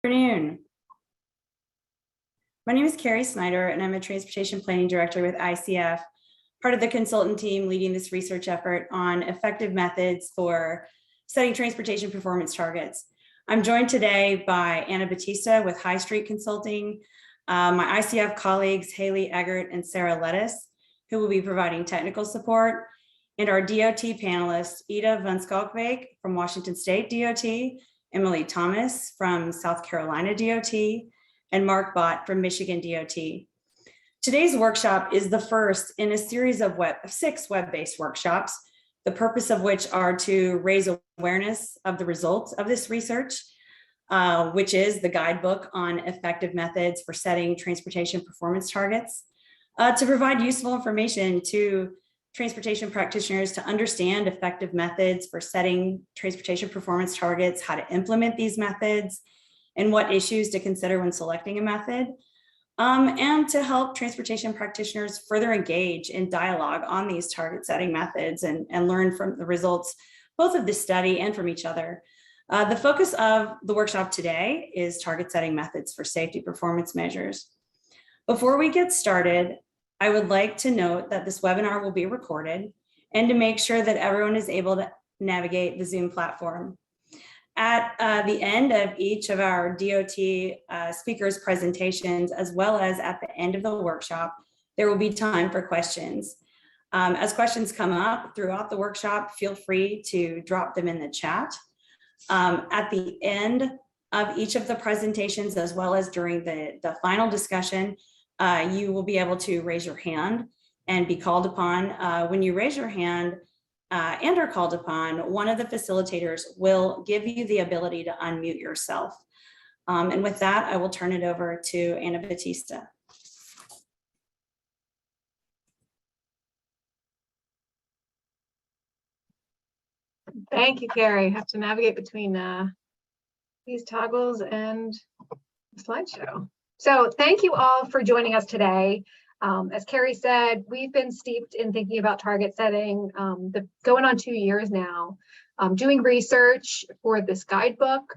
Good afternoon. My name is Carrie Snyder, and I'm a Transportation Planning Director with ICF, part of the consultant team leading this research effort on effective methods for setting transportation performance targets. I'm joined today by Anna Batista with High Street Consulting, my ICF colleagues Haley Eggert and Sarah Lettuce, who will be providing technical support, and our DOT panelists, Ida Van Skalkbeek from Washington State DOT, Emily Thomas from South Carolina DOT, and Mark Bott from Michigan DOT. Today's workshop is the first in a series of 6 web-based workshops, the purpose of which are to raise awareness of the results of this research, which is the guidebook on effective methods for setting transportation performance targets, to provide useful information to transportation practitioners to understand effective methods for setting transportation performance targets, how to implement these methods, and what issues to consider when selecting a method, and to help transportation practitioners further engage in dialogue on these target setting methods and learn from the results, both of this study and from each other. The focus of the workshop today is target setting methods for safety performance measures. Before we get started, I would like to note that this webinar will be recorded and to make sure that everyone is able to navigate the Zoom platform. At the end of each of our DOT speakers' presentations, as well as at the end of the workshop, there will be time for questions. As questions come up throughout the workshop, feel free to drop them in the chat. At the end of each of the presentations, as well as during the final discussion, you will be able to raise your hand and be called upon. When you raise your hand and are called upon, one of the facilitators will give you the ability to unmute yourself. And with that, I will turn it over to Anna Batista. Thank you, Carrie. I have to navigate between these toggles and the slideshow. So thank you all for joining us today. As Carrie said, we've been steeped in thinking about target setting going on 2 years now, doing research for this guidebook.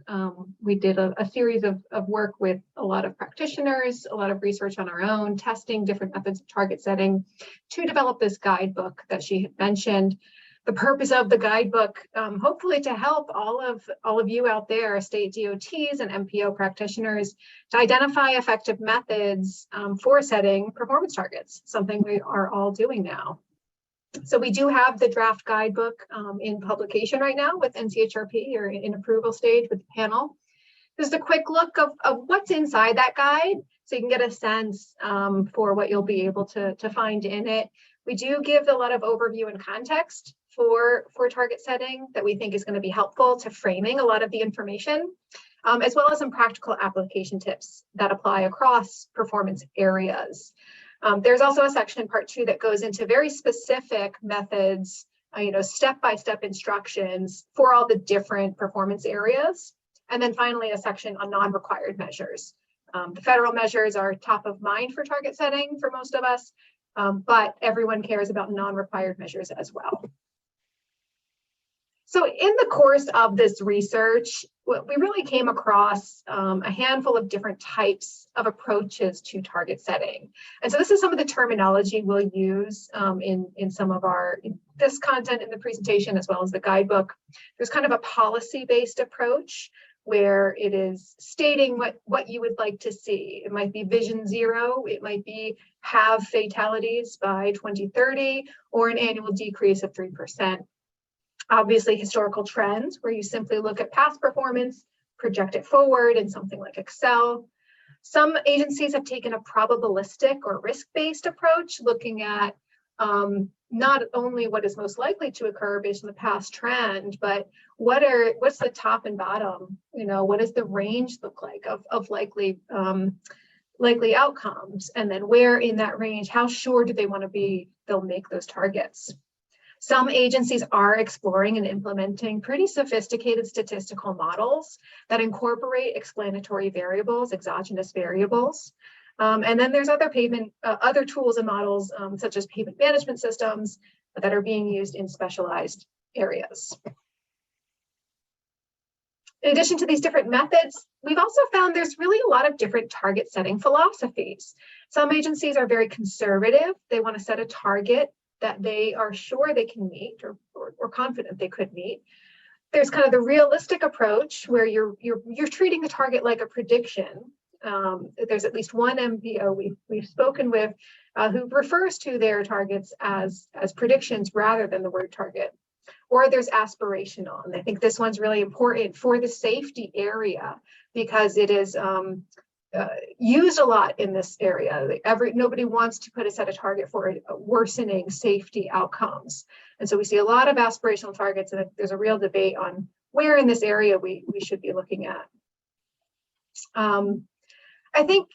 We did a series of work with a lot of practitioners, a lot of research on our own, testing different methods of target setting to develop this guidebook that she had mentioned. The purpose of the guidebook, hopefully to help all of you out there, state DOTs and MPO practitioners, to identify effective methods for setting performance targets, something we are all doing now. So we do have the draft guidebook in publication right now with NCHRP, or in approval stage with the panel. This is a quick look of what's inside that guide, so you can get a sense for what you'll be able to find in it. We do give a lot of overview and context for target setting that we think is going to be helpful to framing a lot of the information, as well as some practical application tips that apply across performance areas. There's also a section, part 2, that goes into very specific methods, step-by-step instructions for all the different performance areas. And then finally, a section on non-required measures. The federal measures are top of mind for target setting for most of us, but everyone cares about non-required measures as well. So in the course of this research, we really came across a handful of different types of approaches to target setting. And so this is some of the terminology we'll use in some of this content in the presentation, as well as the guidebook. There's kind of a policy-based approach where it is stating what you would like to see. It might be vision 0, it might be have fatalities by 2030, or an annual decrease of 3%. Obviously, historical trends, where you simply look at past performance, project it forward in something like Excel. Some agencies have taken a probabilistic or risk-based approach, looking at not only what is most likely to occur based on the past trend, but what's the top and bottom? What does the range look like of likely outcomes? And then where in that range, how sure do they want to be they'll make those targets? Some agencies are exploring and implementing pretty sophisticated statistical models that incorporate explanatory variables, exogenous variables. And then there's other tools and models, such as pavement management systems, that are being used in specialized areas. In addition to these different methods, we've also found there's really a lot of different target setting philosophies. Some agencies are very conservative. They want to set a target that they are sure they can meet or confident they could meet. There's kind of the realistic approach where you're treating the target like a prediction. There's at least one MPO we've spoken with who refers to their targets as predictions rather than the word target. Or there's aspirational. And I think this one's really important for the safety area because it is used a lot in this area. Nobody wants to set a target for worsening safety outcomes. And so we see a lot of aspirational targets, and there's a real debate on where in this area we should be looking at. I think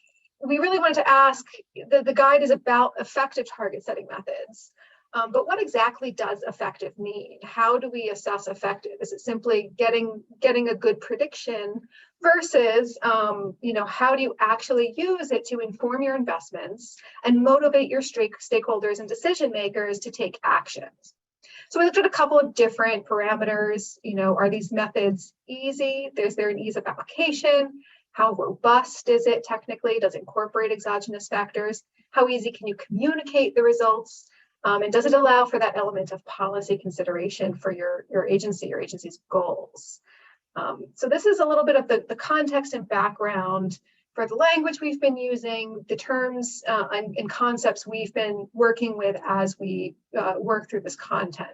we really wanted to ask, the guide is about effective target setting methods. But what exactly does effective mean? How do we assess effective? Is it simply getting a good prediction versus, how do you actually use it to inform your investments and motivate your stakeholders and decision makers to take actions? So we looked at a couple of different parameters. Are these methods easy? Is there an ease of application? How robust is it technically? Does it incorporate exogenous factors? How easy can you communicate the results? And does it allow for that element of policy consideration for your agency's goals? So this is a little bit of the context and background for the language we've been using, the terms and concepts we've been working with as we work through this content.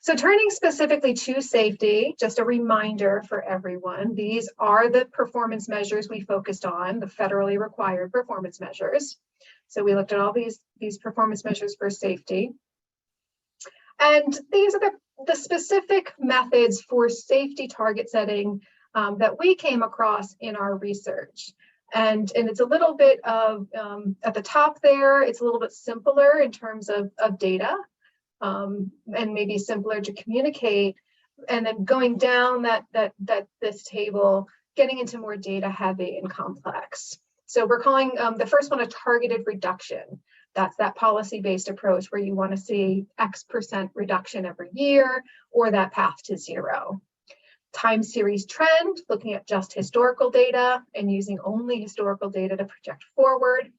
So turning specifically to safety, just a reminder for everyone, these are the performance measures we focused on, the federally required performance measures. So we looked at all these performance measures for safety. And these are the specific methods for safety target setting that we came across in our research. And it's a little bit of, at the top there, it's a little bit simpler in terms of data and maybe simpler to communicate. And then going down this table, getting into more data heavy and complex. So we're calling the first one a targeted reduction. That's that policy-based approach where you want to see X% reduction every year or that path to zero. Time series trend, looking at just historical data and using only historical data to project forward.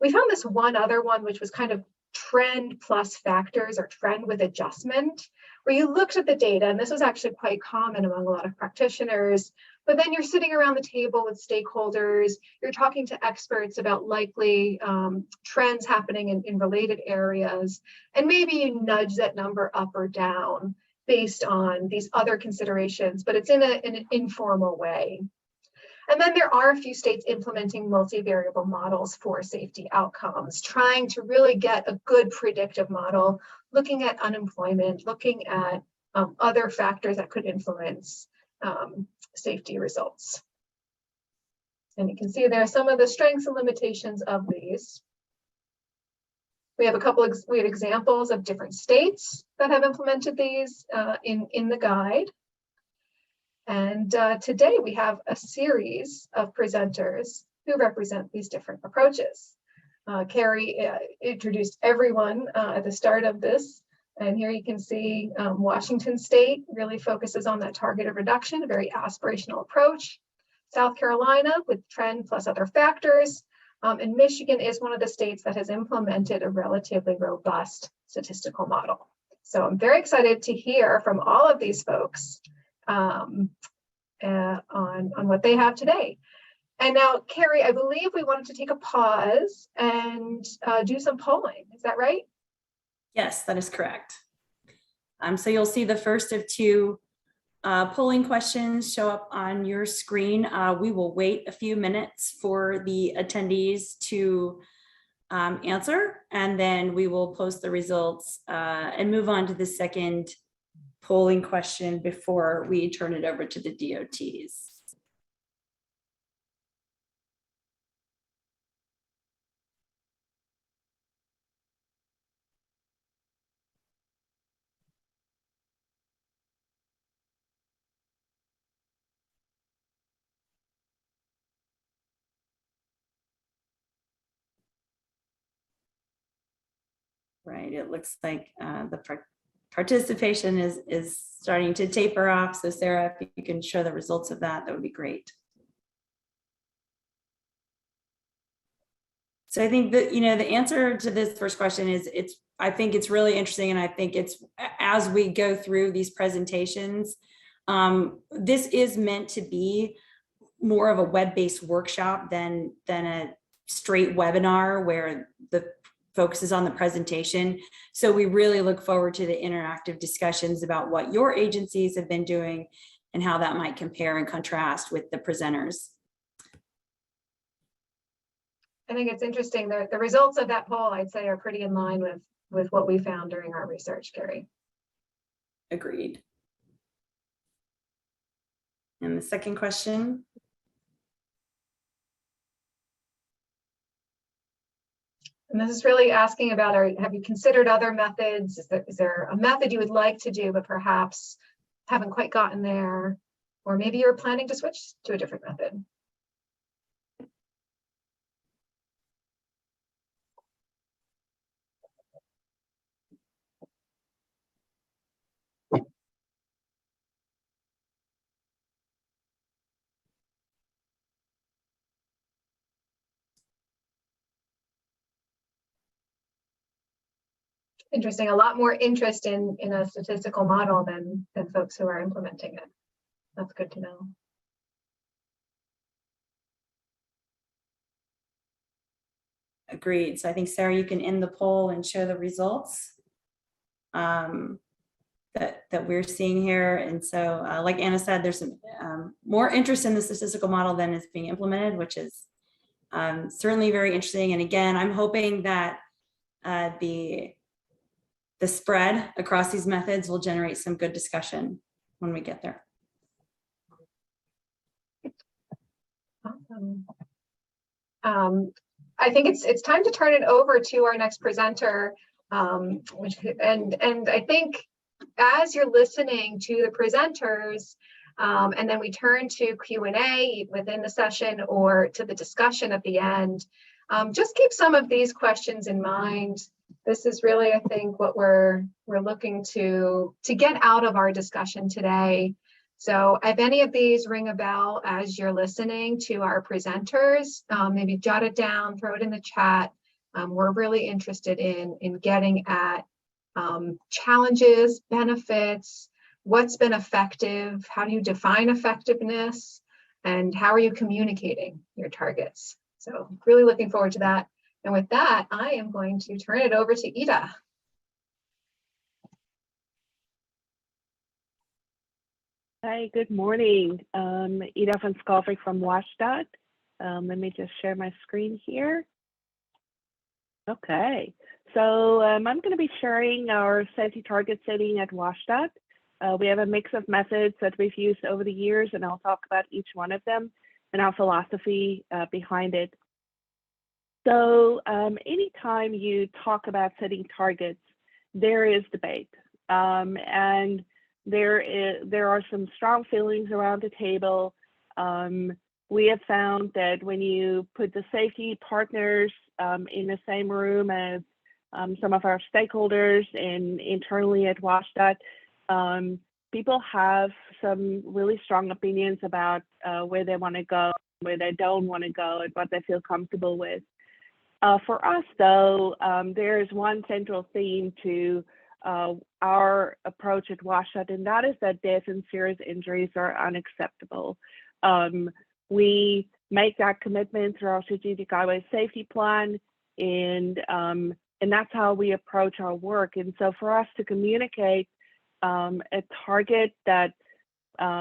We found this one other one, which was kind of trend plus factors or trend with adjustment, where you looked at the data, and this was actually quite common among a lot of practitioners, but then you're sitting around the table with stakeholders, you're talking to experts about likely trends happening in related areas, and maybe you nudge that number up or down based on these other considerations, but it's in an informal way. And then there are a few states implementing multivariable models for safety outcomes, trying to really get a good predictive model, looking at unemployment, looking at other factors that could influence safety results. And you can see there are some of the strengths and limitations of these. We have examples of different states that have implemented these in the guide. And today we have a series of presenters who represent these different approaches. Carrie introduced everyone at the start of this. And here you can see Washington State really focuses on that targeted reduction, a very aspirational approach. South Carolina with trend plus other factors. And Michigan is one of the states that has implemented a relatively robust statistical model. So I'm very excited to hear from all of these folks on what they have today. And now, Carrie, I believe we wanted to take a pause and do some polling. Is that right? Yes, that is correct. So you'll see the first of two polling questions show up on your screen. We will wait a few minutes for the attendees to answer, and then we will post the results and move on to the second polling question before we turn it over to the DOTs. Right, it looks like the participation is starting to taper off. So Sarah, if you can show the results of that, that would be great. So I think that, the answer to this first question is I think it's really interesting. And I think it's, as we go through these presentations, this is meant to be more of a web-based workshop than a straight webinar where the focus is on the presentation. So we really look forward to the interactive discussions about what your agencies have been doing and how that might compare and contrast with the presenters. I think it's interesting. The results of that poll, I'd say, are pretty in line with what we found during our research, Carrie. Agreed. And the second question. And this is really asking about, have you considered other methods? Is there a method you would like to do, but perhaps haven't quite gotten there? Or maybe you're planning to switch to a different method. Interesting, a lot more interest in a statistical model than folks who are implementing it. That's good to know. Agreed. So I think, Sarah, you can end the poll and show the results that we're seeing here. And so, like Anna said, there's some more interest in the statistical model than is being implemented, which is certainly very interesting. And again, I'm hoping that the spread across these methods will generate some good discussion when we get there. Awesome. I think it's time to turn it over to our next presenter. And I think as you're listening to the presenters, and then we turn to Q&A within the session or to the discussion at the end, just keep some of these questions in mind. This is really, I think, what we're looking to get out of our discussion today. So if any of these ring a bell as you're listening to our presenters, maybe jot it down, throw it in the chat. We're really interested in getting at challenges, benefits, what's been effective, how do you define effectiveness, and how are you communicating your targets? So really looking forward to that. And with that, I am going to turn it over to Ida. Hi, good morning. Ida van Skalvik from WashDOT. Let me just share my screen here. Okay, so I'm going to be sharing our safety target setting at WashDOT. We have a mix of methods that we've used over the years, and I'll talk about each one of them and our philosophy behind it. So anytime you talk about setting targets, there is debate, and there are some strong feelings around the table. We have found that when you put the safety partners in the same room as some of our stakeholders and internally at WashDOT, people have some really strong opinions about where they want to go, where they don't want to go, and what they feel comfortable with. For us, though, there is one central theme to our approach at WashDOT, and that is that death and serious injuries are unacceptable. We make that commitment through our strategic highway safety plan, and that's how we approach our work. And so for us to communicate a target that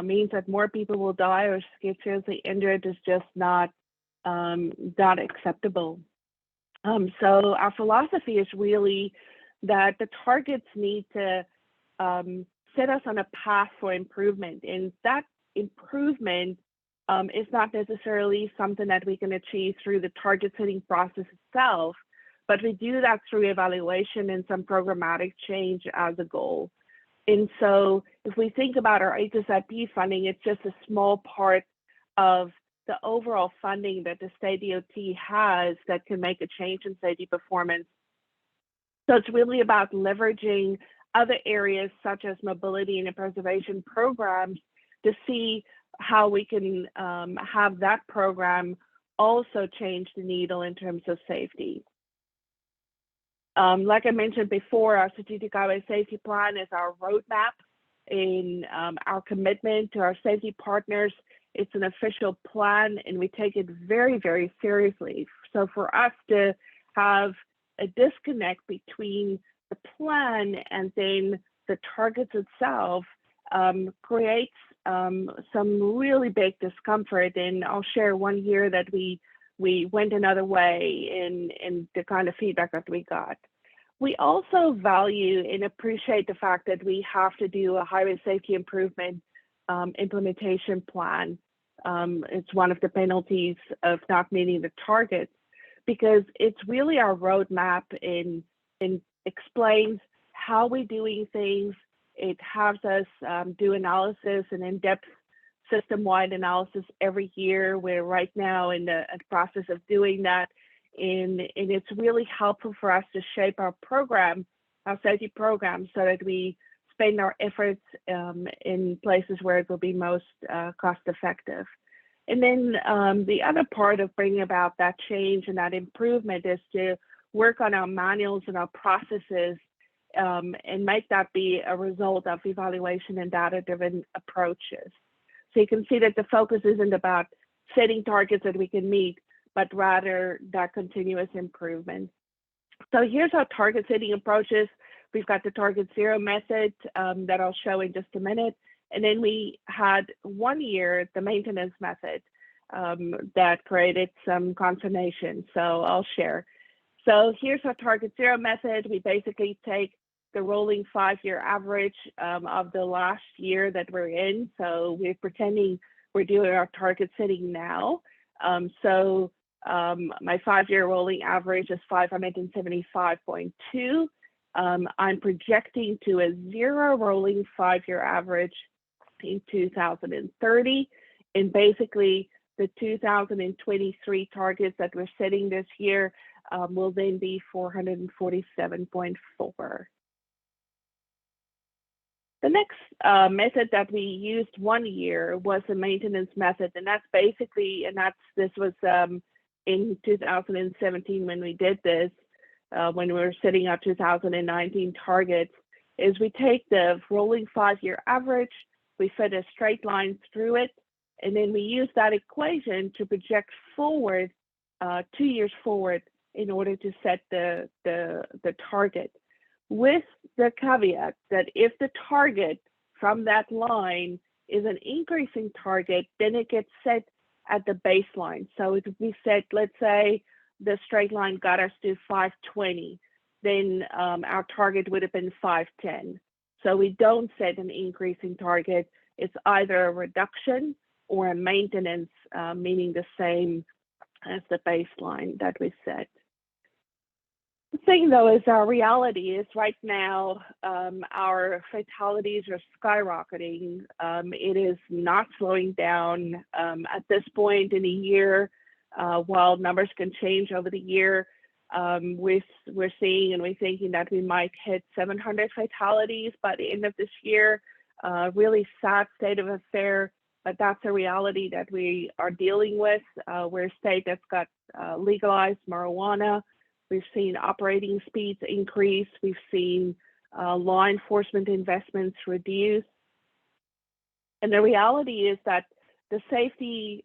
means that more people will die or get seriously injured is just not acceptable. So our philosophy is really that the targets need to set us on a path for improvement, and that improvement is not necessarily something that we can achieve through the target setting process itself, but we do that through evaluation and some programmatic change as a goal. And so if we think about our HSIP funding, it's just a small part of the overall funding that the state DOT has that can make a change in safety performance. So it's really about leveraging other areas such as mobility and preservation programs to see how we can have that program also change the needle in terms of safety. Like I mentioned before, our strategic highway safety plan is our roadmap in our commitment to our safety partners. It's an official plan and we take it very, very seriously. So for us to have a disconnect between the plan and then the targets itself creates some really big discomfort. And I'll share one year that we went another way in the kind of feedback that we got. We also value and appreciate the fact that we have to do a highway safety improvement implementation plan. It's one of the penalties of not meeting the targets, because it's really our roadmap and explains how we're doing things. It has us do analysis and in-depth system-wide analysis every year. We're right now in the process of doing that. And it's really helpful for us to shape our program, our safety program, so that we spend our efforts in places where it will be most cost effective. And then the other part of bringing about that change and that improvement is to work on our manuals and our processes and make that be a result of evaluation and data-driven approaches. So you can see that the focus isn't about setting targets that we can meet, but rather that continuous improvement. So here's our target setting approaches. We've got the target zero method that I'll show in just a minute. And then we had 1 year, the maintenance method that created some consternation. So I'll share. So here's our target zero method. We basically take the rolling 5-year average of the last year that we're in. So we're pretending we're doing our target setting now. My 5-year rolling average is 575.2. I'm projecting to a 0 rolling 5-year average in 2030. And basically the 2023 targets that we're setting this year will then be 447.4. The next method that we used 1 year was the maintenance method. And that's basically, this was in 2017 when we did this, when we were setting up 2019 targets, is we take the rolling 5-year average, we fit a straight line through it, and then we use that equation to project forward 2 years forward in order to set the target, with the caveat that if the target from that line is an increasing target, then it gets set at the baseline. So if we set, let's say the straight line got us to 520, then our target would have been 510. So we don't set an increasing target. It's either a reduction or a maintenance, meaning the same as the baseline that we set. The thing though is our reality is right now our fatalities are skyrocketing. It is not slowing down at this point in a year. While numbers can change over the year, we're seeing and we're thinking that we might hit 700 fatalities by the end of this year. Really sad state of affair, but that's a reality that we are dealing with. We're a state that's got legalized marijuana. We've seen operating speeds increase. We've seen law enforcement investments reduce. And the reality is that the safety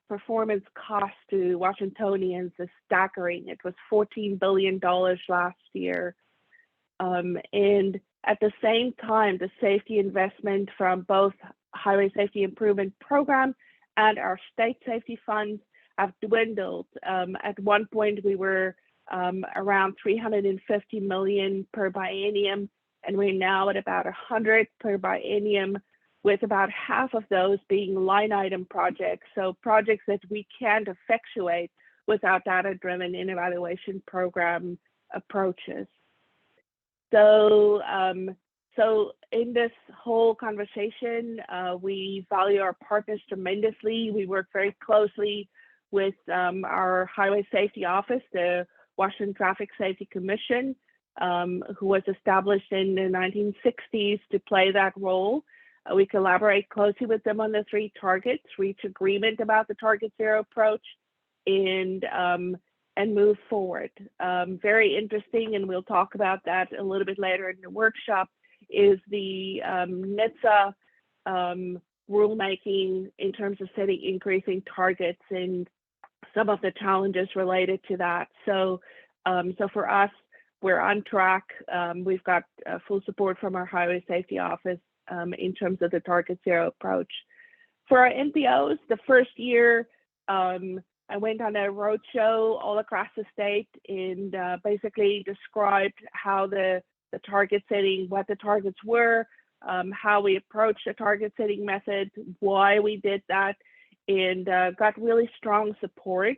performance cost to Washingtonians is staggering. It was $14 billion last year. And at the same time, the safety investment from both Highway Safety Improvement Program and our state safety funds have dwindled. At one point, we were around $350 million per biennium, and we're now at about 100 per biennium, with about half of those being line item projects. So projects that we can't effectuate without data-driven and evaluation program approaches. So, in this whole conversation, we value our partners tremendously. We work very closely with our Highway Safety Office, the Washington Traffic Safety Commission. who was established in the 1960s to play that role. We collaborate closely with them on the 3 targets, reach agreement about the target zero approach, and move forward. Very interesting, and we'll talk about that a little bit later in the workshop, is the NHTSA rulemaking in terms of setting increasing targets and some of the challenges related to that. So, so for us, we're on track. We've got full support from our Highway Safety Office in terms of the target zero approach. For our MPOs, the first year, I went on a roadshow all across the state and basically described how the target setting, what the targets were, how we approached the target setting method, why we did that, and got really strong support.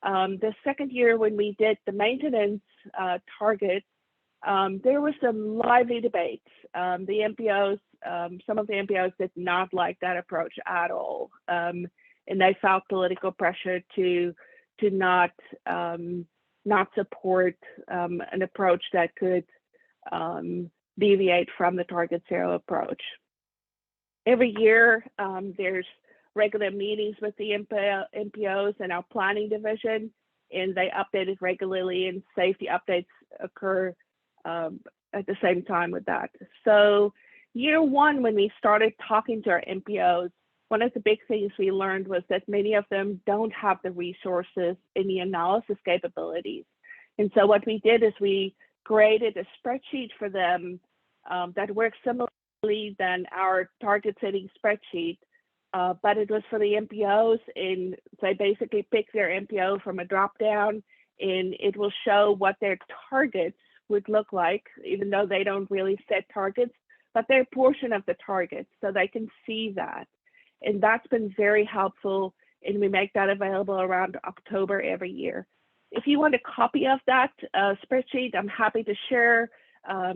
The second year when we did the maintenance target, there was some lively debates. The MPOs, some of the MPOs did not like that approach at all. And they felt political pressure to not support an approach that could deviate from the target zero approach. Every year, there's regular meetings with the MPOs and our planning division, and they update it regularly, and safety updates occur at the same time with that. So year one, when we started talking to our MPOs, one of the big things we learned was that many of them don't have the resources and the analysis capabilities. And so what we did is we created a spreadsheet for them that works similarly than our target setting spreadsheet, but it was for the MPOs, and they basically pick their MPO from a drop down, and it will show what their targets would look like, even though they don't really set targets, but they're a portion of the targets, so they can see that. And that's been very helpful, and we make that available around October every year. If you want a copy of that spreadsheet, I'm happy to share.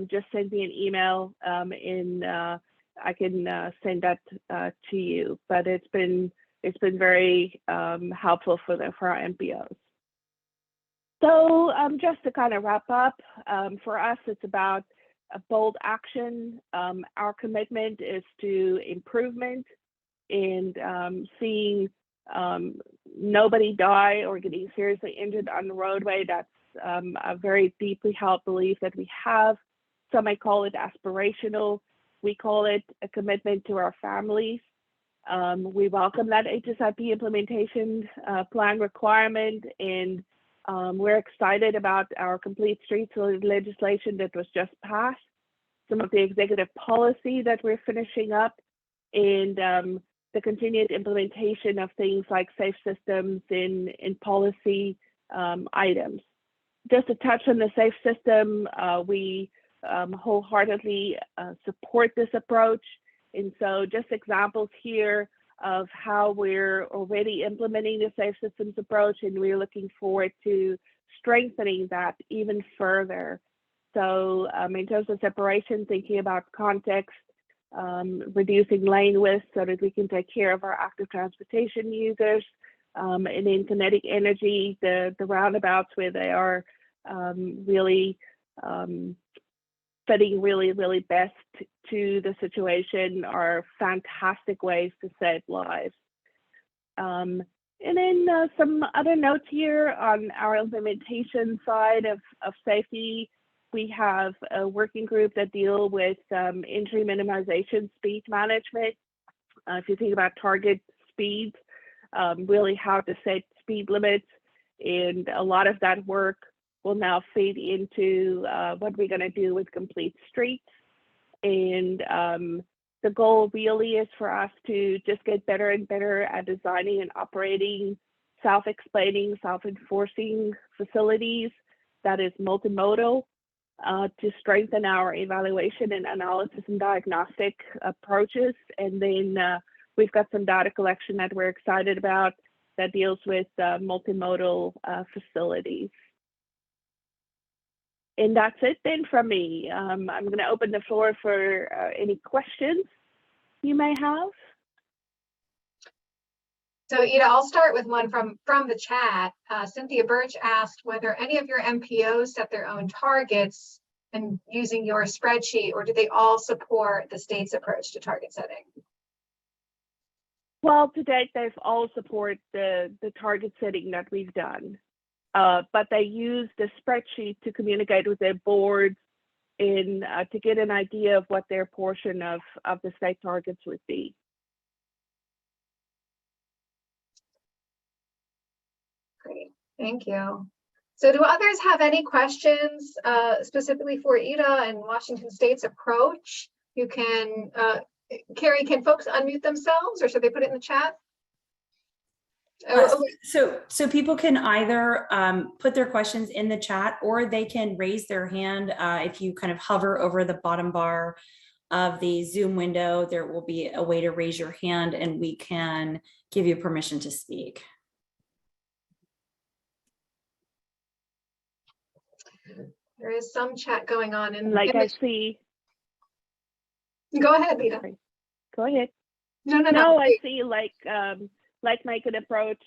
Just send me an email, and I can send that to you. But it's been very helpful for our MPOs. So just to kind of wrap up, for us, it's about a bold action. Our commitment is to improvement and seeing nobody die or getting seriously injured on the roadway. That's a very deeply held belief that we have. Some may call it aspirational. We call it a commitment to our families. We welcome that HSIP implementation plan requirement, and we're excited about our complete streets legislation that was just passed, some of the executive policy that we're finishing up, and the continued implementation of things like safe systems in policy items. Just to touch on the safe system, we wholeheartedly support this approach. And so just examples here of how we're already implementing the safe systems approach, and we're looking forward to strengthening that even further. So in terms of separation, thinking about context, reducing lane width so that we can take care of our active transportation users, and in kinetic energy, the roundabouts where they are really fitting really best to the situation are fantastic ways to save lives. And then some other notes here on our implementation side of safety. We have a working group that deal with entry minimization, speed management. If you think about target speeds, really how to set speed limits, and a lot of that work will now feed into what we're going to do with complete streets. And the goal really is for us to just get better and better at designing and operating self-explaining, self-enforcing facilities that is multimodal, to strengthen our evaluation and analysis and diagnostic approaches. And then we've got some data collection that we're excited about that deals with multimodal facilities. And that's it then from me. I'm going to open the floor for any questions you may have. So, Ida, I'll start with one from the chat. Cynthia Birch asked whether any of your MPOs set their own targets and using your spreadsheet, or do they all support the state's approach to target setting? Well, to date, they've all supported the target setting that we've done, but they use the spreadsheet to communicate with their boards to get an idea of what their portion of the state targets would be. Great, thank you. So do others have any questions specifically for Ida and Washington State's approach? You can, Carrie, can folks unmute themselves, or should they put it in the chat? So people can either put their questions in the chat, or they can raise their hand. If you kind of hover over the bottom bar of the Zoom window, there will be a way to raise your hand and we can give you permission to speak. There is some chat going on. And I see. Go ahead, Ida. Go ahead. No. I see make an approach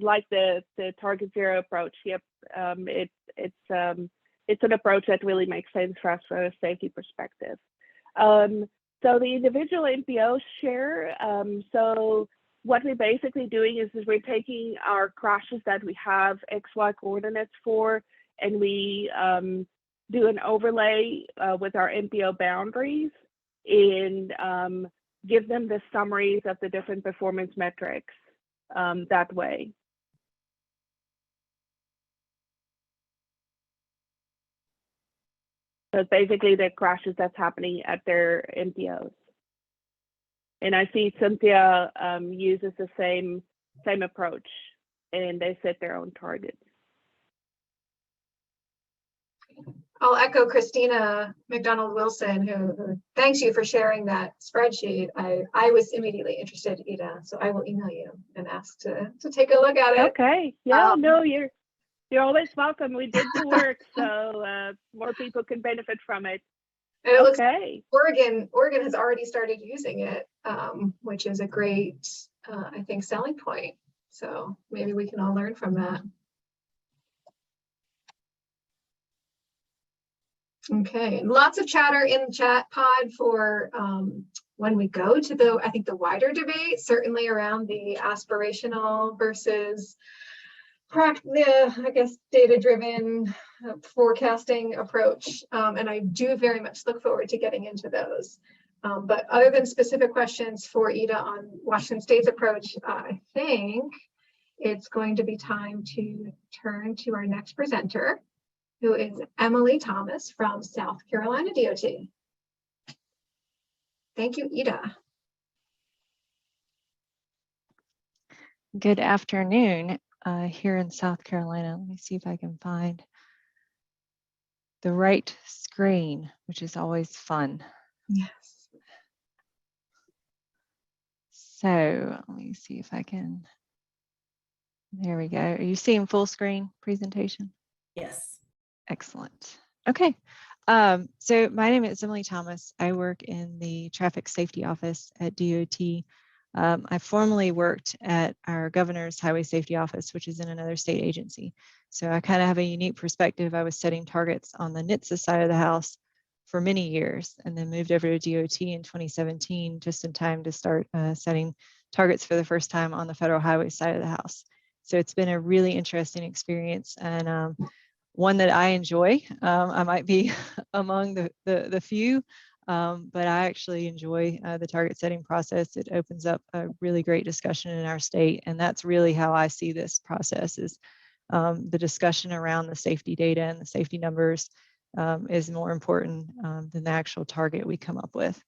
like the target zero approach. Yep, it's an approach that really makes sense for us from a safety perspective. So the individual MPOs share. So what we're basically doing is we're taking our crashes that we have XY coordinates for, and we do an overlay with our MPO boundaries and give them the summaries of the different performance metrics that way. So it's basically the crashes that's happening at their MPOs. And I see Cynthia uses the same approach, and they set their own targets. I'll echo Christina McDonald Wilson, who thanks you for sharing that spreadsheet. I was immediately interested, Ida, so I will email you and ask to take a look at it. Okay. Yeah. No, you're always welcome. We did the work, so more people can benefit from it. And it looks like Oregon has already started using it, which is a great, I think, selling point. So maybe we can all learn from that. Okay, lots of chatter in the chat pod for when we go to I think the wider debate, certainly around the aspirational versus I guess data-driven forecasting approach. And I do very much look forward to getting into those. But other than specific questions for Ida on Washington State's approach, I think it's going to be time to turn to our next presenter, who is Emily Thomas from South Carolina DOT. Thank you, Ida. Good afternoon here in South Carolina. Let me see if I can find the right screen, which is always fun. Yes. So let me see if I can. There we go. Are you seeing full screen presentation? Yes. Excellent. Okay. So my name is Emily Thomas. I work in the traffic safety office at DOT. I formerly worked at our governor's highway safety office, which is in another state agency. So I kind of have a unique perspective. I was setting targets on the NHTSA side of the house for many years, and then moved over to DOT in 2017, just in time to start setting targets for the first time on the federal highway side of the house. So it's been a really interesting experience, and one that I enjoy. I might be among the few, but I actually enjoy the target setting process. It opens up a really great discussion in our state, and that's really how I see this process is the discussion around the safety data and the safety numbers is more important than the actual target we come up with.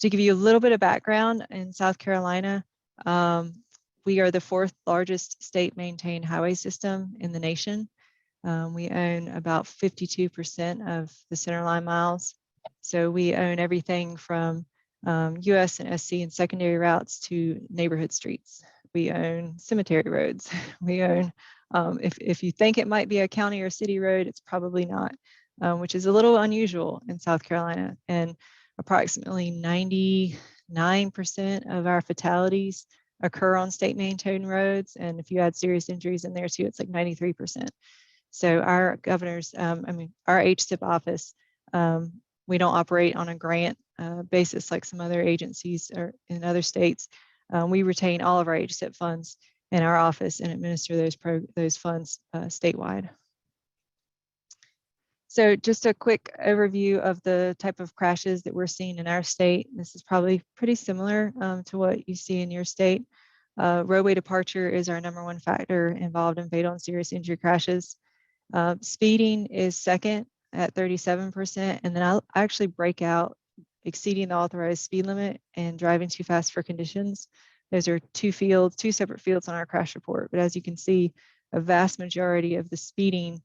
To give you a little bit of background, in South Carolina, we are the 4th largest state maintained highway system in the nation. We own about 52% of the centerline miles. So we own everything from US and SC and secondary routes to neighborhood streets. We own cemetery roads. We own, if you think it might be a county or city road, it's probably not, which is a little unusual in South Carolina. And approximately 99% of our fatalities occur on state maintained roads. And if you add serious injuries in there too, it's like 93%. So our governors, our HSIP office, we don't operate on a grant basis like some other agencies or in other states. We retain all of our HSIP funds in our office and administer those funds statewide. So just a quick overview of the type of crashes that we're seeing in our state. This is probably pretty similar to what you see in your state. Roadway departure is our #1 factor involved in fatal and serious injury crashes. Speeding is second at 37%, and then I'll actually break out exceeding the authorized speed limit and driving too fast for conditions. Those are two separate fields on our crash report, but as you can see, a vast majority of the speeding,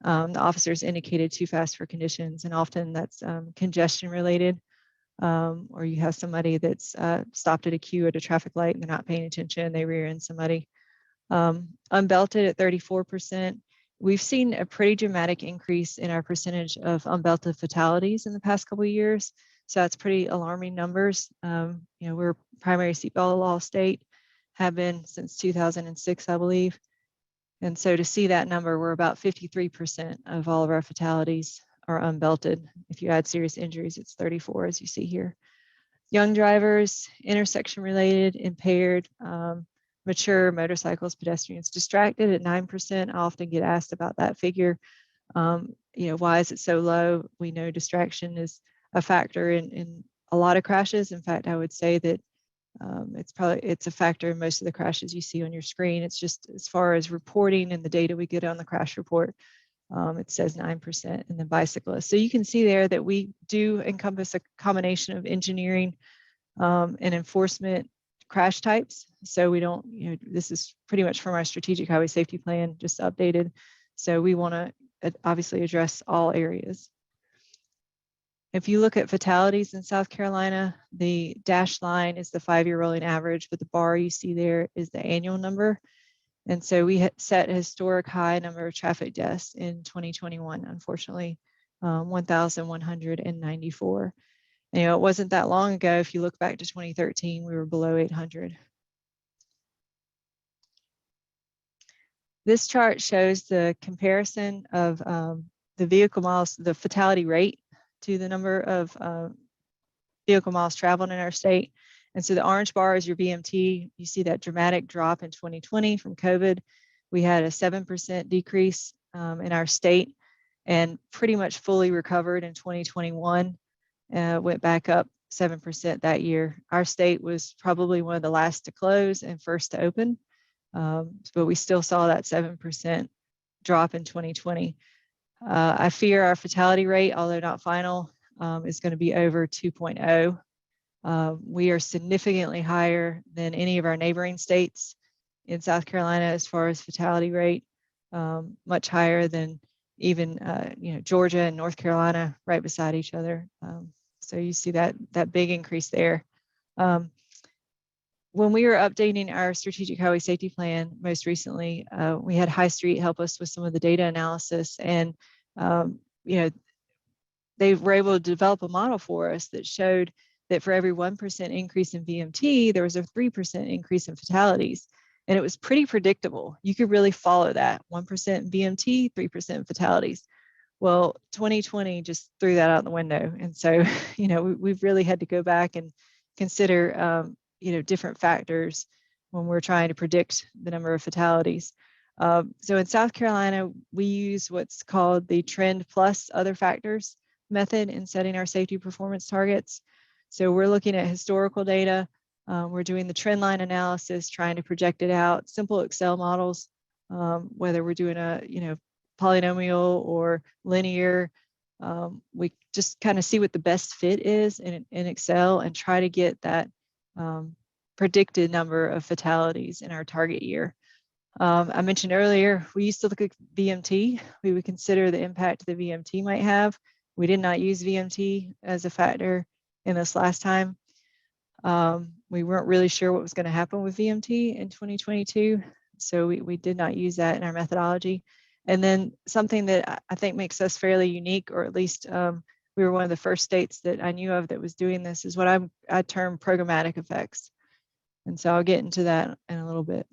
the officers indicated too fast for conditions, and often that's congestion related, or you have somebody that's stopped at a queue at a traffic light and they're not paying attention, they rear end somebody. Unbelted at 34%. We've seen a pretty dramatic increase in our percentage of unbelted fatalities in the past couple of years. So that's pretty alarming numbers. We're a primary seatbelt law state, have been since 2006, I believe. And so to see that number, we're about 53% of all of our fatalities are unbelted. If you add serious injuries, it's 34, as you see here. Young drivers, intersection related, impaired, mature, motorcycles, pedestrians, distracted at 9%. I often get asked about that figure. Why is it so low? We know distraction is a factor in a lot of crashes. In fact, I would say that it's a factor in most of the crashes you see on your screen. It's just as far as reporting and the data we get on the crash report, it says 9%, and then bicyclists. So you can see there that we do encompass a combination of engineering and enforcement crash types. So we don't, this is pretty much from our strategic highway safety plan, just updated. So we want to obviously address all areas. If you look at fatalities in South Carolina, the dashed line is the 5-year rolling average, but the bar you see there is the annual number. And so we set a historic high number of traffic deaths in 2021, unfortunately, 1,194. It wasn't that long ago. If you look back to 2013, we were below 800. This chart shows the comparison of the vehicle miles, the fatality rate to the number of vehicle miles traveled in our state. And so the orange bar is your VMT. You see that dramatic drop in 2020 from COVID. We had a 7% decrease in our state and pretty much fully recovered in 2021. Went back up 7% that year. Our state was probably one of the last to close and first to open, but we still saw that 7% drop in 2020. I fear our fatality rate, although not final, is going to be over 2.0. We are significantly higher than any of our neighboring states in South Carolina as far as fatality rate, much higher than even Georgia and North Carolina right beside each other. So you see that big increase there. When we were updating our strategic highway safety plan most recently, we had High Street help us with some of the data analysis, and they were able to develop a model for us that showed that for every 1% increase in VMT, there was a 3% increase in fatalities. And it was pretty predictable. You could really follow that, 1% VMT, 3% fatalities. Well, 2020 just threw that out the window. And so, we've really had to go back and consider, different factors when we're trying to predict the number of fatalities. So in South Carolina, we use what's called the trend plus other factors method in setting our safety performance targets. So we're looking at historical data. We're doing the trend line analysis, trying to project it out, simple Excel models, whether we're doing a, polynomial or linear. We just kind of see what the best fit is in Excel and try to get that predicted number of fatalities in our target year. I mentioned earlier, we used to look at VMT. We would consider the impact the VMT might have. We did not use VMT as a factor in this last time. We weren't really sure what was going to happen with VMT in 2022. So we did not use that in our methodology. And then something that I think makes us fairly unique, or at least we were one of the first states that I knew of that was doing this, is what I term programmatic effects. And so I'll get into that in a little bit.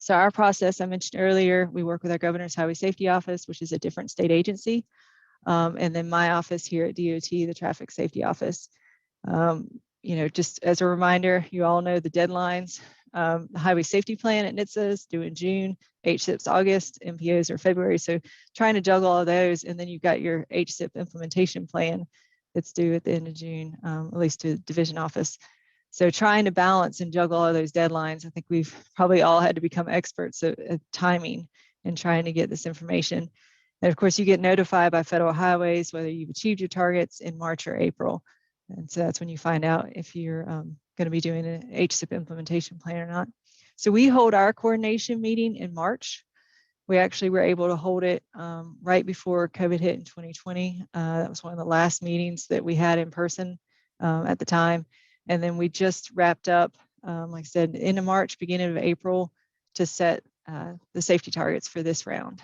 So our process I mentioned earlier, we work with our Governor's Highway Safety Office, which is a different state agency. And then my office here at DOT, the Traffic Safety Office. You know, just as a reminder, you all know the deadlines. The Highway Safety Plan at NHTSA is due in June, HSIP's August, MPOs are February. So trying to juggle all of those, and then you've got your HSIP implementation plan that's due at the end of June, at least to the division office. So trying to balance and juggle all those deadlines, I think we've probably all had to become experts at timing and trying to get this information. And of course, you get notified by federal highways whether you've achieved your targets in March or April. And so that's when you find out if you're going to be doing an HSIP implementation plan or not. So we hold our coordination meeting in March. We actually were able to hold it right before COVID hit in 2020. That was one of the last meetings that we had in person at the time. And then we just wrapped up, like I said, end of March, beginning of April, to set the safety targets for this round.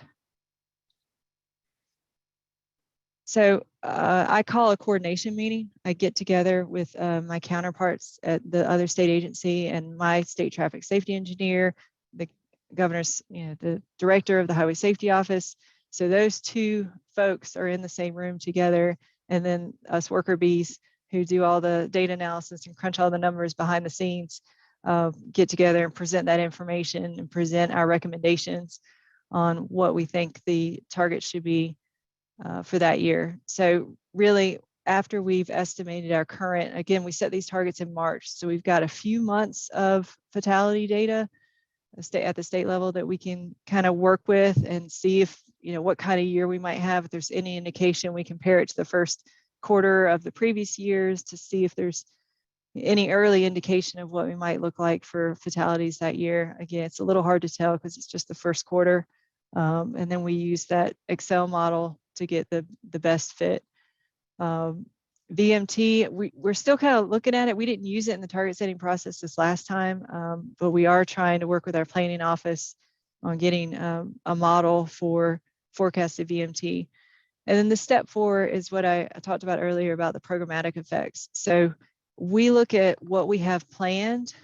So I call a coordination meeting. I get together with my counterparts at the other state agency and my state traffic safety engineer, the governor's, the director of the Highway Safety Office. So those two folks are in the same room together, and then us worker bees who do all the data analysis and crunch all the numbers behind the scenes get together and present that information and present our recommendations on what we think the target should be for that year. So really, after we've estimated our current, again, we set these targets in March, so we've got a few months of fatality data at the state level that we can kind of work with and see if, what kind of year we might have. If there's any indication, we compare it to the first quarter of the previous years to see if there's any early indication of what we might look like for fatalities that year. Again, it's a little hard to tell because it's just the first quarter. And then we use that Excel model to get the best fit. VMT, we're still kind of looking at it. We didn't use it in the target setting process this last time, but we are trying to work with our planning office on getting a model for forecasted VMT. And then the step 4 is what I talked about earlier about the programmatic effects. So we look at what we have planned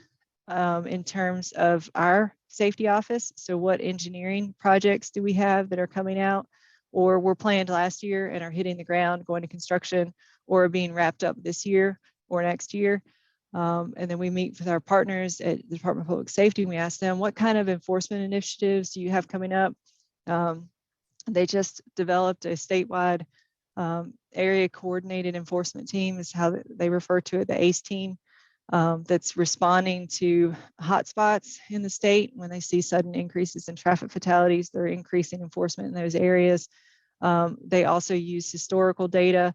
in terms of our safety office. So what engineering projects do we have that are coming out or were planned last year and are hitting the ground, going to construction, or being wrapped up this year or next year. And then we meet with our partners at the Department of Public Safety and we ask them, what kind of enforcement initiatives do you have coming up? They just developed a statewide area coordinated enforcement team, is how they refer to it, the ACE team, that's responding to hotspots in the state. When they see sudden increases in traffic fatalities, they're increasing enforcement in those areas. They also use historical data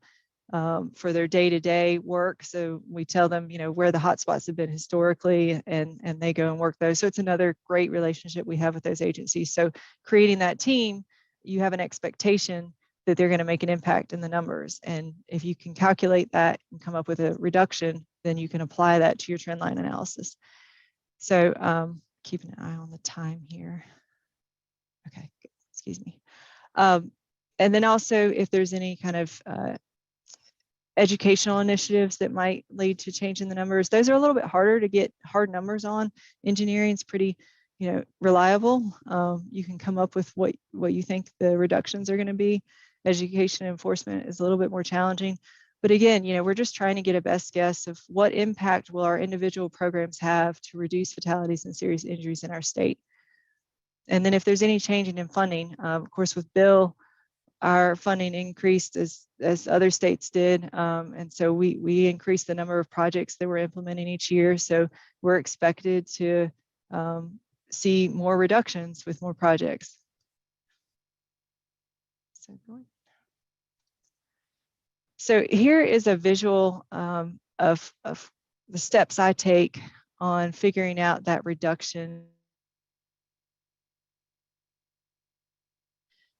for their day-to-day work. So we tell them, where the hotspots have been historically, and they go and work those. So it's another great relationship we have with those agencies. So creating that team, you have an expectation that they're going to make an impact in the numbers. And if you can calculate that and come up with a reduction, then you can apply that to your trend line analysis. So keeping an eye on the time here. Okay, excuse me. And then also if there's any kind of educational initiatives that might lead to changing the numbers, those are a little bit harder to get hard numbers on. Engineering is pretty reliable. You can come up with what you think the reductions are going to be. Education enforcement is a little bit more challenging. But again, we're just trying to get a best guess of what impact will our individual programs have to reduce fatalities and serious injuries in our state. And then if there's any change in funding, of course, with Bill, our funding increased as other states did. And so we increased the number of projects that we're implementing each year. So we're expected to see more reductions with more projects. So here is a visual of the steps I take on figuring out that reduction.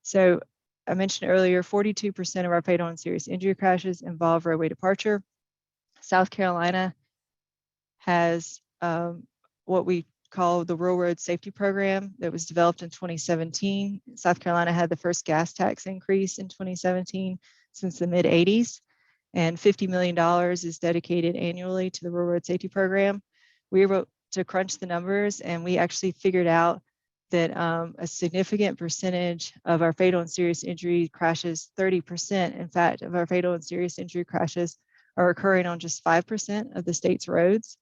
So I mentioned earlier, 42% of our fatal and serious injury crashes involve roadway departure. South Carolina has what we call the Rural Road Safety Program that was developed in 2017. South Carolina had the first gas tax increase in 2017 since the mid-'80s, and $50 million is dedicated annually to the Rural Road Safety Program. We were able to crunch the numbers, and we actually figured out that a significant percentage of our fatal and serious injury crashes, 30%, in fact, of our fatal and serious injury crashes are occurring on just 5% of the state's roads.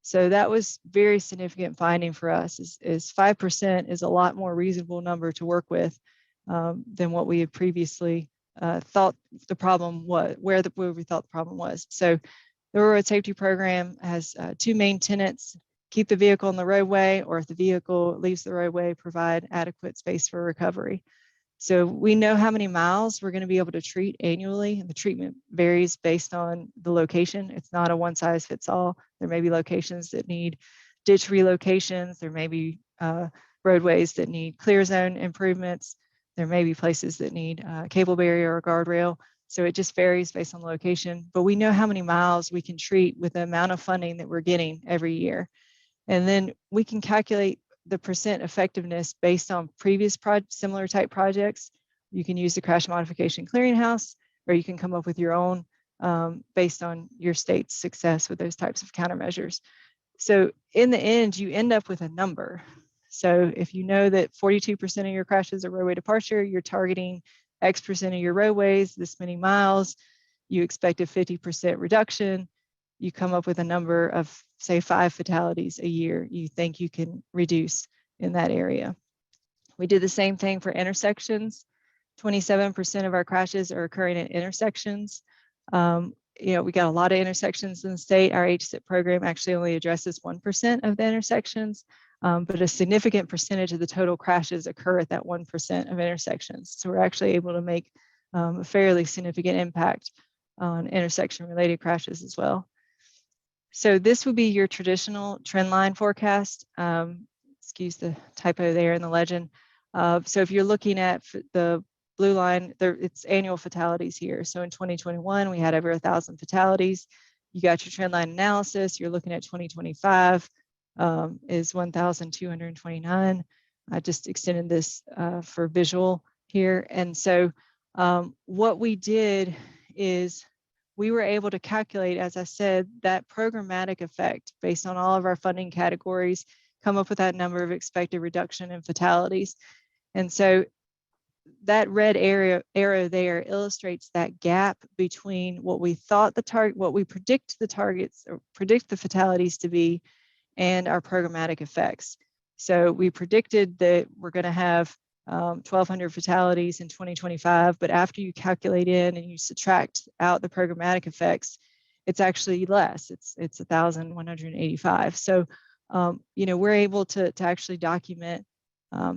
So that was very significant finding for us, is 5% is a lot more reasonable number to work with than what we had previously thought the problem was, where we thought the problem was. So the road safety program has two main tenets: keep the vehicle on the roadway, or if the vehicle leaves the roadway, provide adequate space for recovery. So we know how many miles we're going to be able to treat annually, and the treatment varies based on the location. It's not a one size fits all. There may be locations that need ditch relocations. There may be roadways that need clear zone improvements. There may be places that need cable barrier or guardrail. So it just varies based on the location, but we know how many miles we can treat with the amount of funding that we're getting every year. And then we can calculate the percent effectiveness based on previous similar type projects. You can use the Crash Modification Clearinghouse, or you can come up with your own based on your state's success with those types of countermeasures. So in the end, you end up with a number. So if you know that 42% of your crashes are roadway departure, you're targeting X percent of your roadways, this many miles, you expect a 50% reduction, you come up with a number of, say, 5 fatalities a year you think you can reduce in that area. We did the same thing for intersections. 27% of our crashes are occurring at intersections. You know, we got a lot of intersections in the state. Our HSIP program actually only addresses 1% of the intersections, but a significant percentage of the total crashes occur at that 1% of intersections. So we're actually able to make a fairly significant impact on intersection-related crashes as well. So this would be your traditional trend line forecast. Excuse the typo there in the legend. So if you're looking at the blue line, it's annual fatalities here. So in 2021, we had over 1,000 fatalities. You got your trend line analysis. You're looking at 2025 is 1,229. I just extended this for visual here. And so what we did is we were able to calculate, as I said, that programmatic effect based on all of our funding categories, come up with that number of expected reduction in fatalities. And so that red arrow there illustrates that gap between what we thought the target, what we predict the targets or predict the fatalities to be, and our programmatic effects. So we predicted that we're going to have 1,200 fatalities in 2025, but after you calculate in and you subtract out the programmatic effects, it's actually less. It's 1,185. So you know, we're able to actually document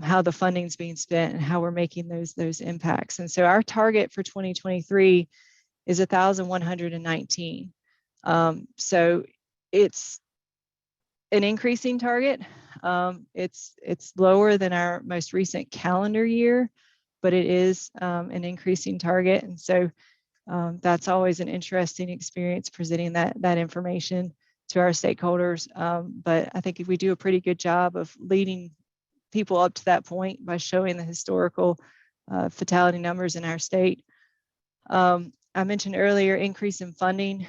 how the funding is being spent and how we're making those impacts. And so our target for 2023 is 1,119. So it's an increasing target. It's lower than our most recent calendar year, but it is an increasing target. And so that's always an interesting experience presenting that information to our stakeholders. But I think if we do a pretty good job of leading people up to that point by showing the historical fatality numbers in our state. I mentioned earlier, increase in funding.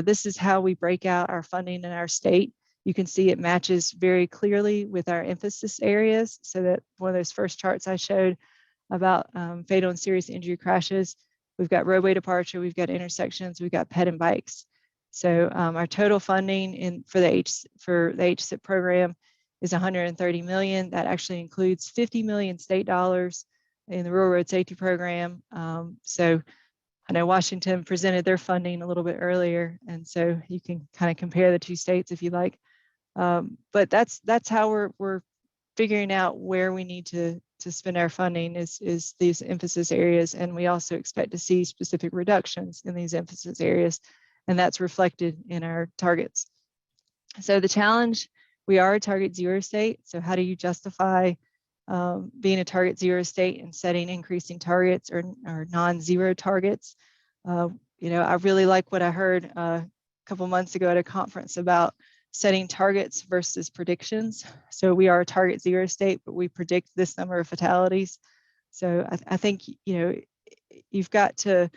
This is how we break out our funding in our state. You can see it matches very clearly with our emphasis areas. So that one of those first charts I showed about fatal and serious injury crashes, we've got roadway departure, we've got intersections, we've got ped and bikes. So our total funding for the HSIP program is 130 million. That actually includes 50 million state dollars in the Rural Road Safety Program. So I know Washington presented their funding a little bit earlier, and so you can kind of compare the two states if you like. But that's how we're figuring out where we need to spend our funding is these emphasis areas, and we also expect to see specific reductions in these emphasis areas, and that's reflected in our targets. So the challenge, we are a target zero state. So how do you justify being a target zero state and setting increasing targets or non-zero targets? You know, I really like what I heard a couple months ago at a conference about setting targets versus predictions. So we are a target zero state, but we predict this number of fatalities. So I think, you know, you've got to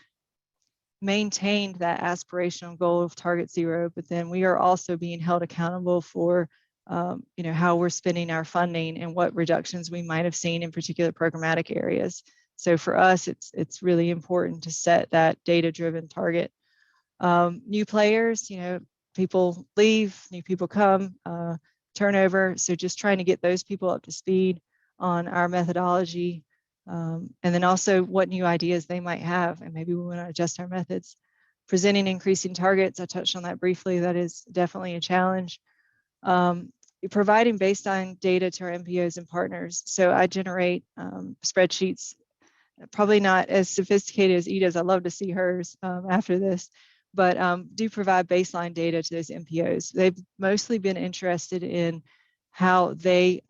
maintain that aspirational goal of target zero, but then we are also being held accountable for you know, how we're spending our funding and what reductions we might have seen in particular programmatic areas. So for us, it's really important to set that data-driven target. New players, you know, people leave, new people come, turnover. So just trying to get those people up to speed on our methodology, and then also what new ideas they might have, and maybe we want to adjust our methods. Presenting increasing targets, I touched on that briefly. That is definitely a challenge. Providing baseline data to our MPOs and partners. So I generate spreadsheets, probably not as sophisticated as Ida's. I'd love to see hers after this, but do provide baseline data to those MPOs. They've mostly been interested in how they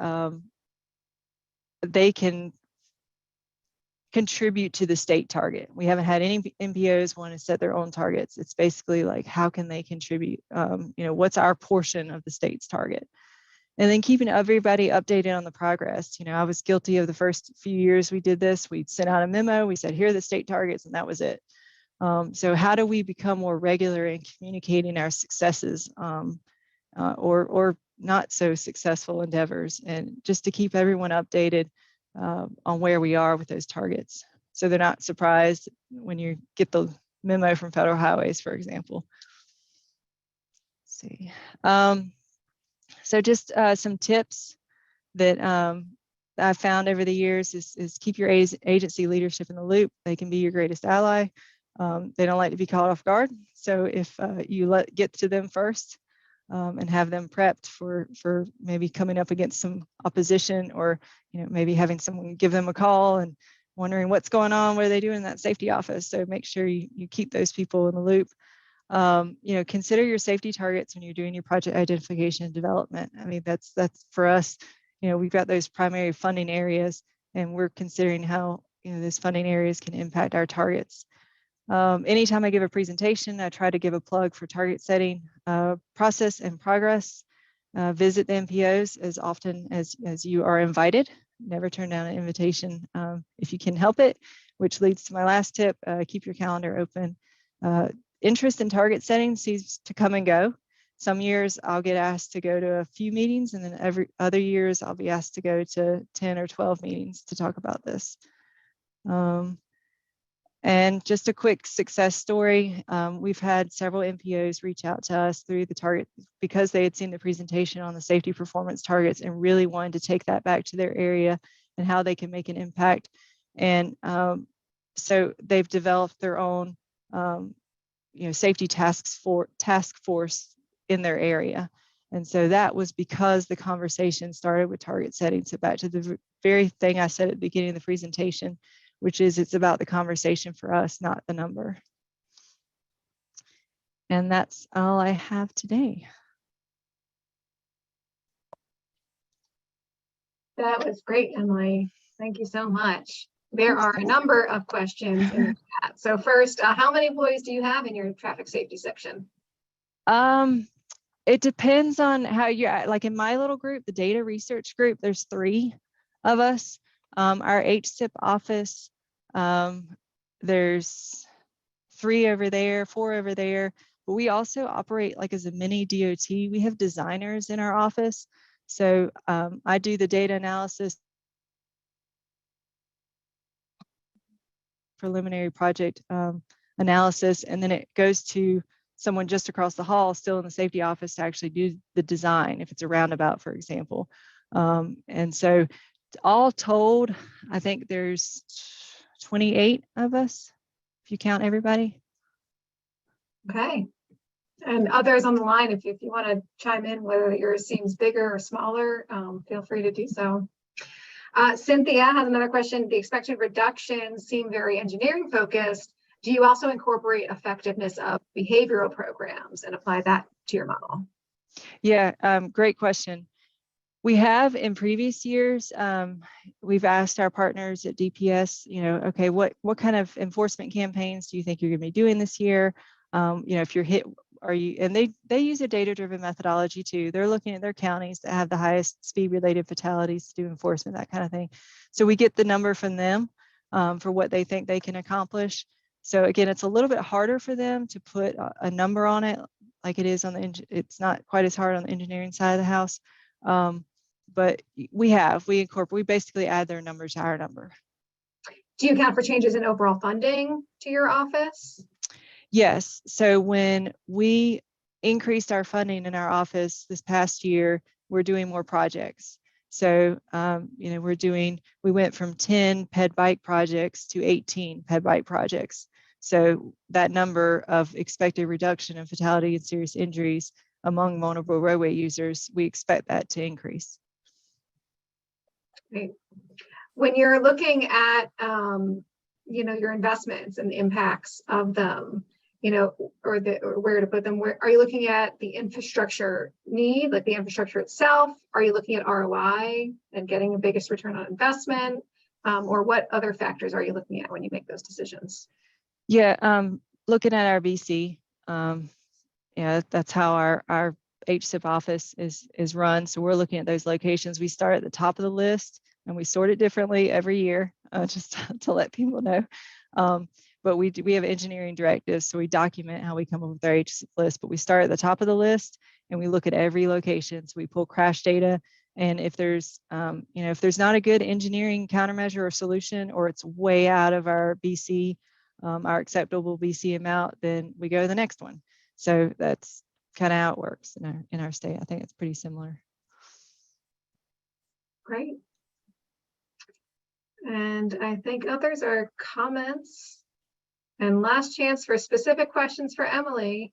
can contribute to the state target. We haven't had any MPOs want to set their own targets. It's basically like, how can they contribute? You know, what's our portion of the state's target? And then keeping everybody updated on the progress. You know, I was guilty of the first few years we did this. We'd sent out a memo. We said, here are the state targets, and that was it. So how do we become more regular in communicating our successes or not so successful endeavors, and just to keep everyone updated on where we are with those targets, so they're not surprised when you get the memo from Federal Highways, for example. Let's see. So just some tips that I've found over the years is keep your agency leadership in the loop. They can be your greatest ally. They don't like to be caught off guard. So if you get to them first and have them prepped for maybe coming up against some opposition, or you know, maybe having someone give them a call and wondering what's going on, what are they doing in that safety office. So make sure you keep those people in the loop. You know, consider your safety targets when you're doing your project identification and development. I mean, that's for us. You know, we've got those primary funding areas, and we're considering how, you know, those funding areas can impact our targets. Anytime I give a presentation, I try to give a plug for target setting, process and progress. Visit the MPOs as often as you are invited. Never turn down an invitation if you can help it, which leads to my last tip. Keep your calendar open. Interest in target setting seems to come and go. Some years I'll get asked to go to a few meetings, and then every other years I'll be asked to go to 10 or 12 meetings to talk about this. And just a quick success story. We've had several MPOs reach out to us through the target because they had seen the presentation on the safety performance targets and really wanted to take that back to their area and how they can make an impact. And so they've developed their own you know, safety task force in their area. And so that was because the conversation started with target setting. So back to the very thing I said at the beginning of the presentation, which is it's about the conversation for us, not the number. And that's all I have today. That was great, Emily. Thank you so much. There are a number of questions in the chat. So first, how many employees do you have in your traffic safety section? It depends on how you're, like in my little group, the data research group, there's 3 of us. Our HSIP office, there's 3 over there, 4 over there, but we also operate like as a mini DOT. We have designers in our office. So I do the data analysis, preliminary project analysis, and then it goes to someone just across the hall still in the safety office to actually do the design if it's a roundabout, for example. And so all told, I think there's 28 of us, if you count everybody. Okay. And others on the line, if you want to chime in, whether yours seems bigger or smaller, feel free to do so. Cynthia has another question. The expected reductions seem very engineering focused. Do you also incorporate effectiveness of behavioral programs and apply that to your model? Yeah, great question. We have in previous years, we've asked our partners at DPS, you know, okay, what kind of enforcement campaigns do you think you're going to be doing this year? You know, if you're hit, are you, and they use a data-driven methodology too. They're looking at their counties that have the highest speed-related fatalities to do enforcement, that kind of thing. So we get the number from them for what they think they can accomplish. So again, it's a little bit harder for them to put a number on it, like it is on the, it's not quite as hard on the engineering side of the house. But we basically add their number to our number. Do you account for changes in overall funding to your office? Yes. So when we increased our funding in our office this past year, we're doing more projects. So, we went from 10 ped bike projects to 18 ped bike projects. So that number of expected reduction in fatality and serious injuries among vulnerable roadway users, we expect that to increase. Right. When you're looking at, your investments and the impacts of them, or where to put them, where are you looking at the infrastructure need, like the infrastructure itself? Are you looking at ROI and getting the biggest return on investment? Or what other factors are you looking at when you make those decisions? Yeah, looking at our BC, that's how our HSIP office is run. So we're looking at those locations. We start at the top of the list and we sort it differently every year, just to let people know. But we have engineering directives, so we document how we come up with our HSIP list. But we start at the top of the list and we look at every location. So we pull crash data, and if there's not a good engineering countermeasure or solution, or it's way out of our BC, our acceptable BC amount, then we go to the next one. So that's kind of how it works in our state. I think it's pretty similar. Great. And I think others are comments. And last chance for specific questions for Emily.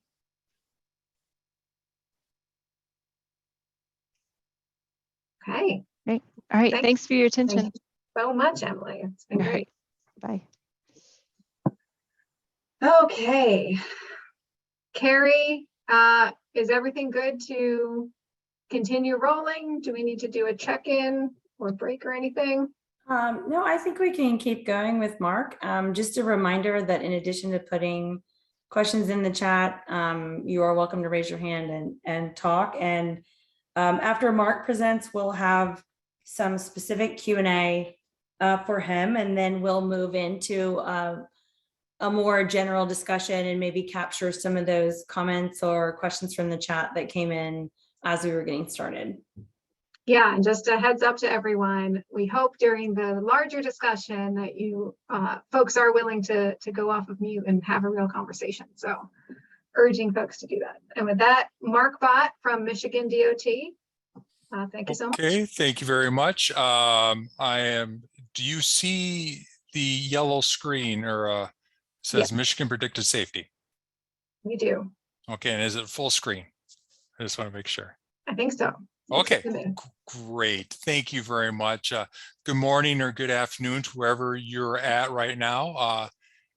Okay. Great. All right. Thanks for your attention. Thank you so much, Emily. It's been great. Bye. Okay. Carrie, is everything good to continue rolling? Do we need to do a check-in or break or anything? No, I think we can keep going with Mark. Just a reminder that in addition to putting questions in the chat, you are welcome to raise your hand and talk. And after Mark presents, we'll have some specific Q&A for him, and then we'll move into a more general discussion and maybe capture some of those comments or questions from the chat that came in as we were getting started. Yeah, and just a heads up to everyone, we hope during the larger discussion that you folks are willing to go off of mute and have a real conversation. So urging folks to do that. And with that, Mark Bott from Michigan DOT. Thank you so much. Okay, thank you very much. Do you see the yellow screen or says Michigan Predicted Safety? We do. Okay, and is it full screen? I just want to make sure. I think so. Okay, great. Thank you very much. Good morning or good afternoon to wherever you're at right now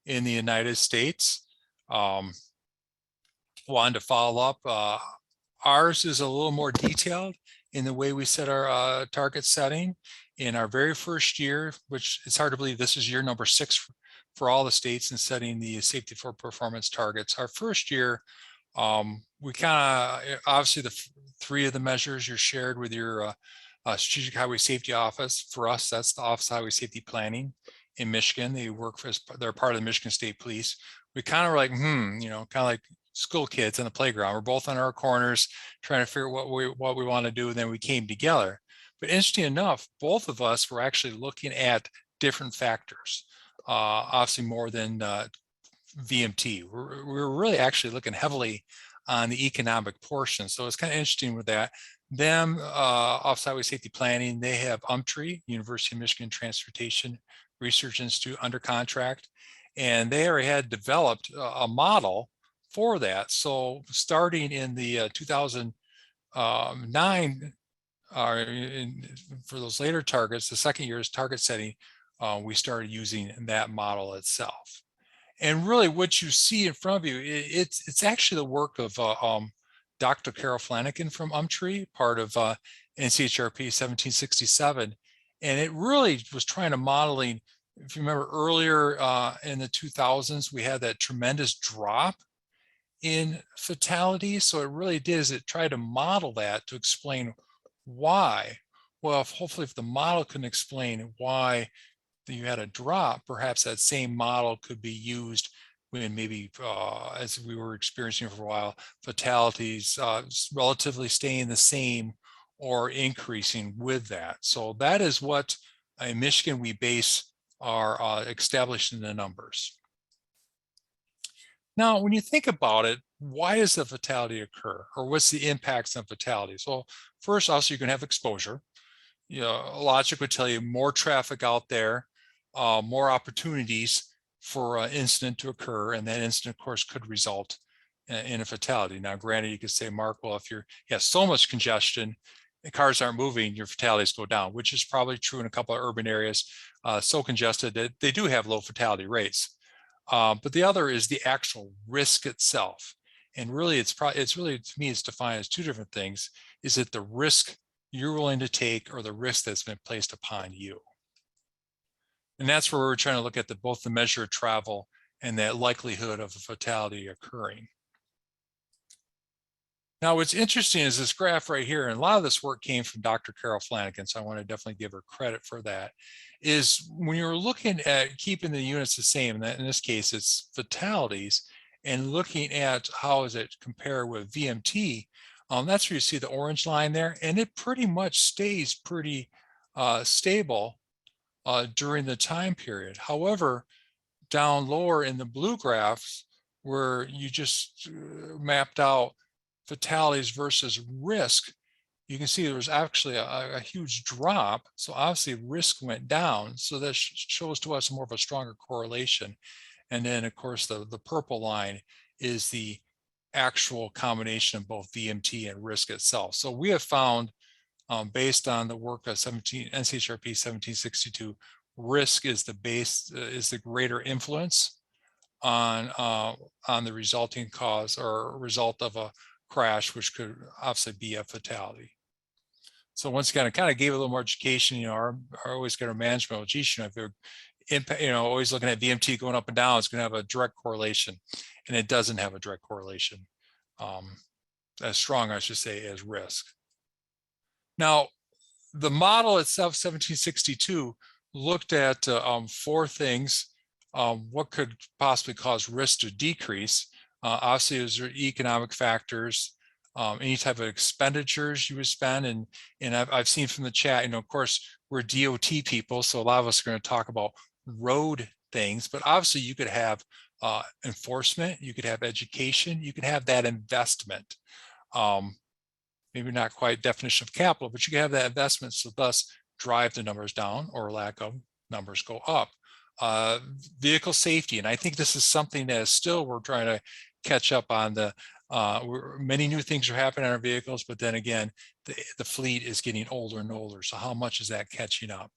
in the United States. Wanted to follow up. Ours is a little more detailed in the way we set our target setting. In our very first year, which it's hard to believe this is year number 6 for all the states in setting the safety for performance targets. Our first year, we kind of, obviously the 3 of the measures you're shared with your Strategic Highway Safety Office. For us, that's the Office of Highway Safety Planning in Michigan. They work they're part of the Michigan State Police. We kind of were like, kind of like school kids on the playground. We're both on our corners trying to figure out what we want to do, and then we came together. But interesting enough, both of us were actually looking at different factors, obviously more than VMT. We're really actually looking heavily on the economic portion. So it's kind of interesting with that. Office of Highway Safety Planning, they have UMTRI, University of Michigan Transportation Research Institute, under contract, and they already had developed a model for that. So starting in the 2009, for those later targets, the second year's target setting, we started using that model itself. And really what you see in front of you, it's actually the work of Dr. Carol Flanagan from UMTRI, part of NCHRP 1767. And it really was trying to modeling, if you remember earlier in the 2000s, we had that tremendous drop in fatalities. So it really did is it tried to model that to explain why. Well, hopefully if the model can explain why you had a drop, perhaps that same model could be used when maybe, as we were experiencing for a while, fatalities relatively staying the same or increasing with that. So that is what in Michigan we base our establishing the numbers. Now, when you think about it, why does the fatality occur, or what's the impacts of fatalities? Well, first, also, you can have exposure. You know, logic would tell you more traffic out there, more opportunities for an incident to occur, and that incident, of course, could result in a fatality. Now, granted, you could say, Mark, well, if you have so much congestion, the cars aren't moving, your fatalities go down, which is probably true in a couple of urban areas, so congested that they do have low fatality rates. But the other is the actual risk itself. And really, it's really, to me, it's defined as two different things. Is it the risk you're willing to take, or the risk that's been placed upon you? And that's where we're trying to look at both the measure of travel and that likelihood of a fatality occurring. Now, what's interesting is this graph right here, and a lot of this work came from Dr. Carol Flanagan, so I want to definitely give her credit for that, is when you're looking at keeping the units the same, in this case, it's fatalities, and looking at how does it compare with VMT, that's where you see the orange line there, and it pretty much stays pretty stable during the time period. However, down lower in the blue graphs, where you just mapped out fatalities versus risk, you can see there was actually a huge drop. So obviously risk went down. So that shows to us more of a stronger correlation. And then of course, the purple line is the actual combination of both VMT and risk itself. So we have found, based on the work of NCHRP 1762, risk is the base, is the greater influence on the resulting cause or result of a crash, which could obviously be a fatality. So once again, I kind of gave a little more education. You know, our always got our management. Well, geez, you know, if you're always looking at VMT going up and down, it's going to have a direct correlation, and it doesn't have a direct correlation, as strong, I should say, as risk. Now, the model itself, 1762, looked at 4 things. What could possibly cause risk to decrease? Obviously, those are economic factors, any type of expenditures you would spend. And I've seen from the chat, you know, of course, we're DOT people, so a lot of us are going to talk about road things, but obviously you could have enforcement, you could have education, you could have that investment. Maybe not quite definition of capital, but you can have that investment, so thus drive the numbers down, or lack of numbers go up. Vehicle safety, and I think this is something that is still we're trying to catch up on. Many new things are happening on our vehicles, but then again, the fleet is getting older and older. So how much is that catching up?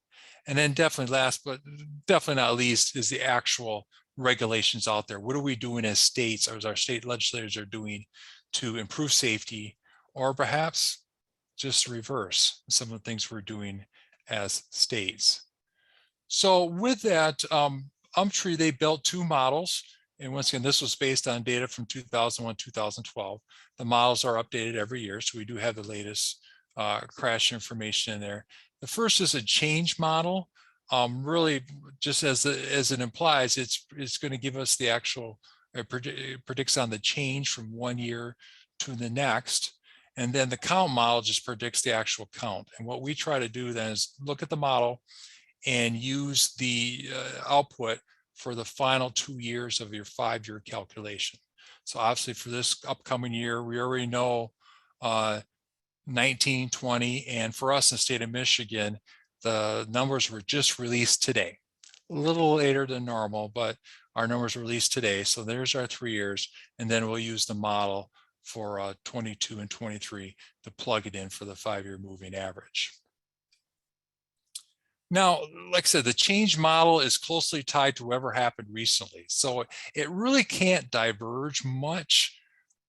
And then definitely last, but definitely not least, is the actual regulations out there. What are we doing as states, or as our state legislators are doing to improve safety, or perhaps just reverse some of the things we're doing as states? So with that, Umtree, they built 2 models. And once again, this was based on data from 2001, 2012. The models are updated every year, so we do have the latest crash information in there. The first is a change model. Really, just as it implies, it's going to give us the actual, it predicts on the change from one year to the next. And then the count model just predicts the actual count. And what we try to do then is look at the model and use the output for the final 2 years of your 5-year calculation. So obviously for this upcoming year, we already know 19, 20, and for us in the state of Michigan, the numbers were just released today, a little later than normal, but our numbers were released today. So there's our 3 years, and then we'll use the model for 22 and 23 to plug it in for the 5-year moving average. Now, like I said, the change model is closely tied to whatever happened recently. So it really can't diverge much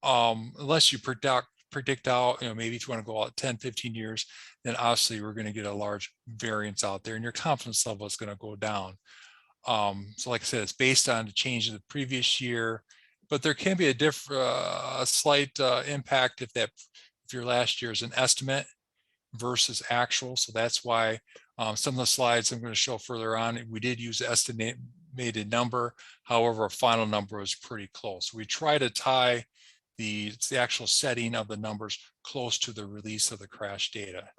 unless you predict out, you know, maybe if you want to go out 10, 15 years, then obviously we're going to get a large variance out there and your confidence level is going to go down. So like I said, it's based on the change of the previous year, but there can be a slight impact if your last year is an estimate versus actual. So that's why some of the slides I'm going to show further on, we did use estimated number. However, a final number was pretty close. We try to tie it's the actual setting of the numbers close to the release of the crash data.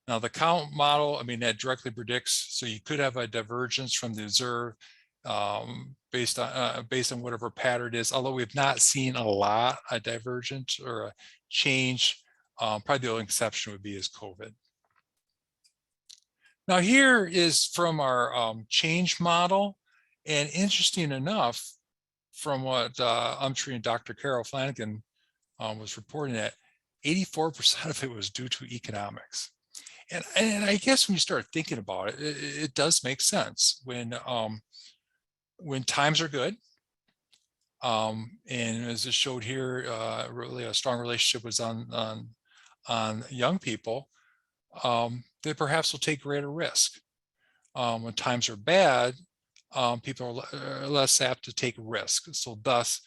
Now the count model, I mean, that directly predicts, so you could have a divergence from the observed based on whatever pattern it is, although we've not seen a lot of divergence or a change. Probably the only exception would be is COVID. Now here is from our change model, and interesting enough, from what Umtree and Dr. Carol Flanagan was reporting, that 84% of it was due to economics. And I guess when you start thinking about it, it does make sense. When times are good, and as it showed here, really a strong relationship was on young people, they perhaps will take greater risk. When times are bad, people are less apt to take risk. So thus,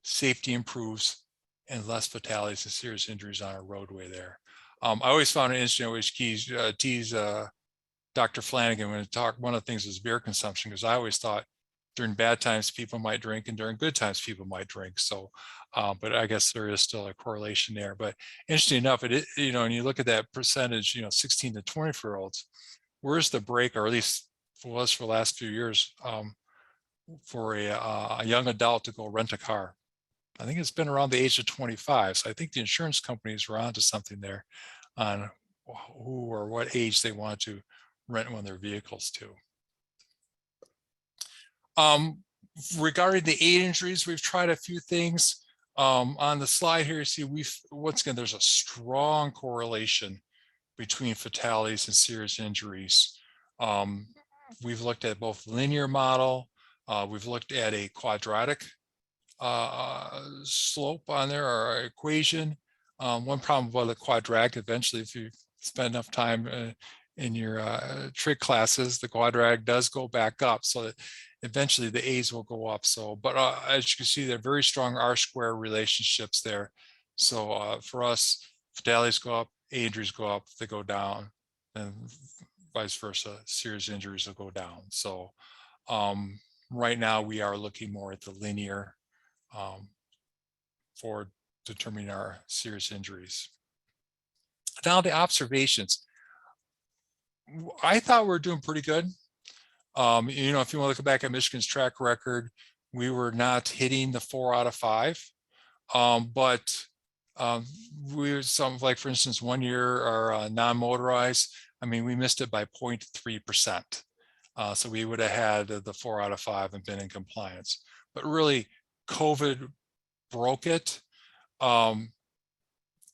safety improves and less fatalities and serious injuries on our roadway there. I always found it interesting. I always tease Dr. Flanagan when I talk. One of the things is beer consumption, because I always thought during bad times people might drink and during good times people might drink. So, but I guess there is still a correlation there. But interesting enough, and you look at that percentage, 16 to 24-year-olds, where's the break, or at least was for the last few years, for a young adult to go rent a car? I think it's been around the age of 25. So I think the insurance companies were onto something there on who or what age they want to rent one of their vehicles to. Regarding the aid injuries, we've tried a few things. On the slide here, you see once again, there's a strong correlation between fatalities and serious injuries. We've looked at both linear model, we've looked at a quadratic slope on there, or equation. One problem about the quadratic, eventually, if you spend enough time in your trig classes, the quadratic does go back up, so that eventually the A's will go up. So, but as you can see, they're very strong R-square relationships there. So for us, fatalities go up, injuries go up, they go down, and vice versa, serious injuries will go down. So right now we are looking more at the linear for determining our serious injuries. Now the observations. I thought we were doing pretty good. If you want to look back at Michigan's track record, we were not hitting the 4 out of 5. But we were like, for instance, one year our non-motorized, I mean, we missed it by 0.3%. So we would have had the 4 out of 5 and been in compliance. But really, COVID broke it.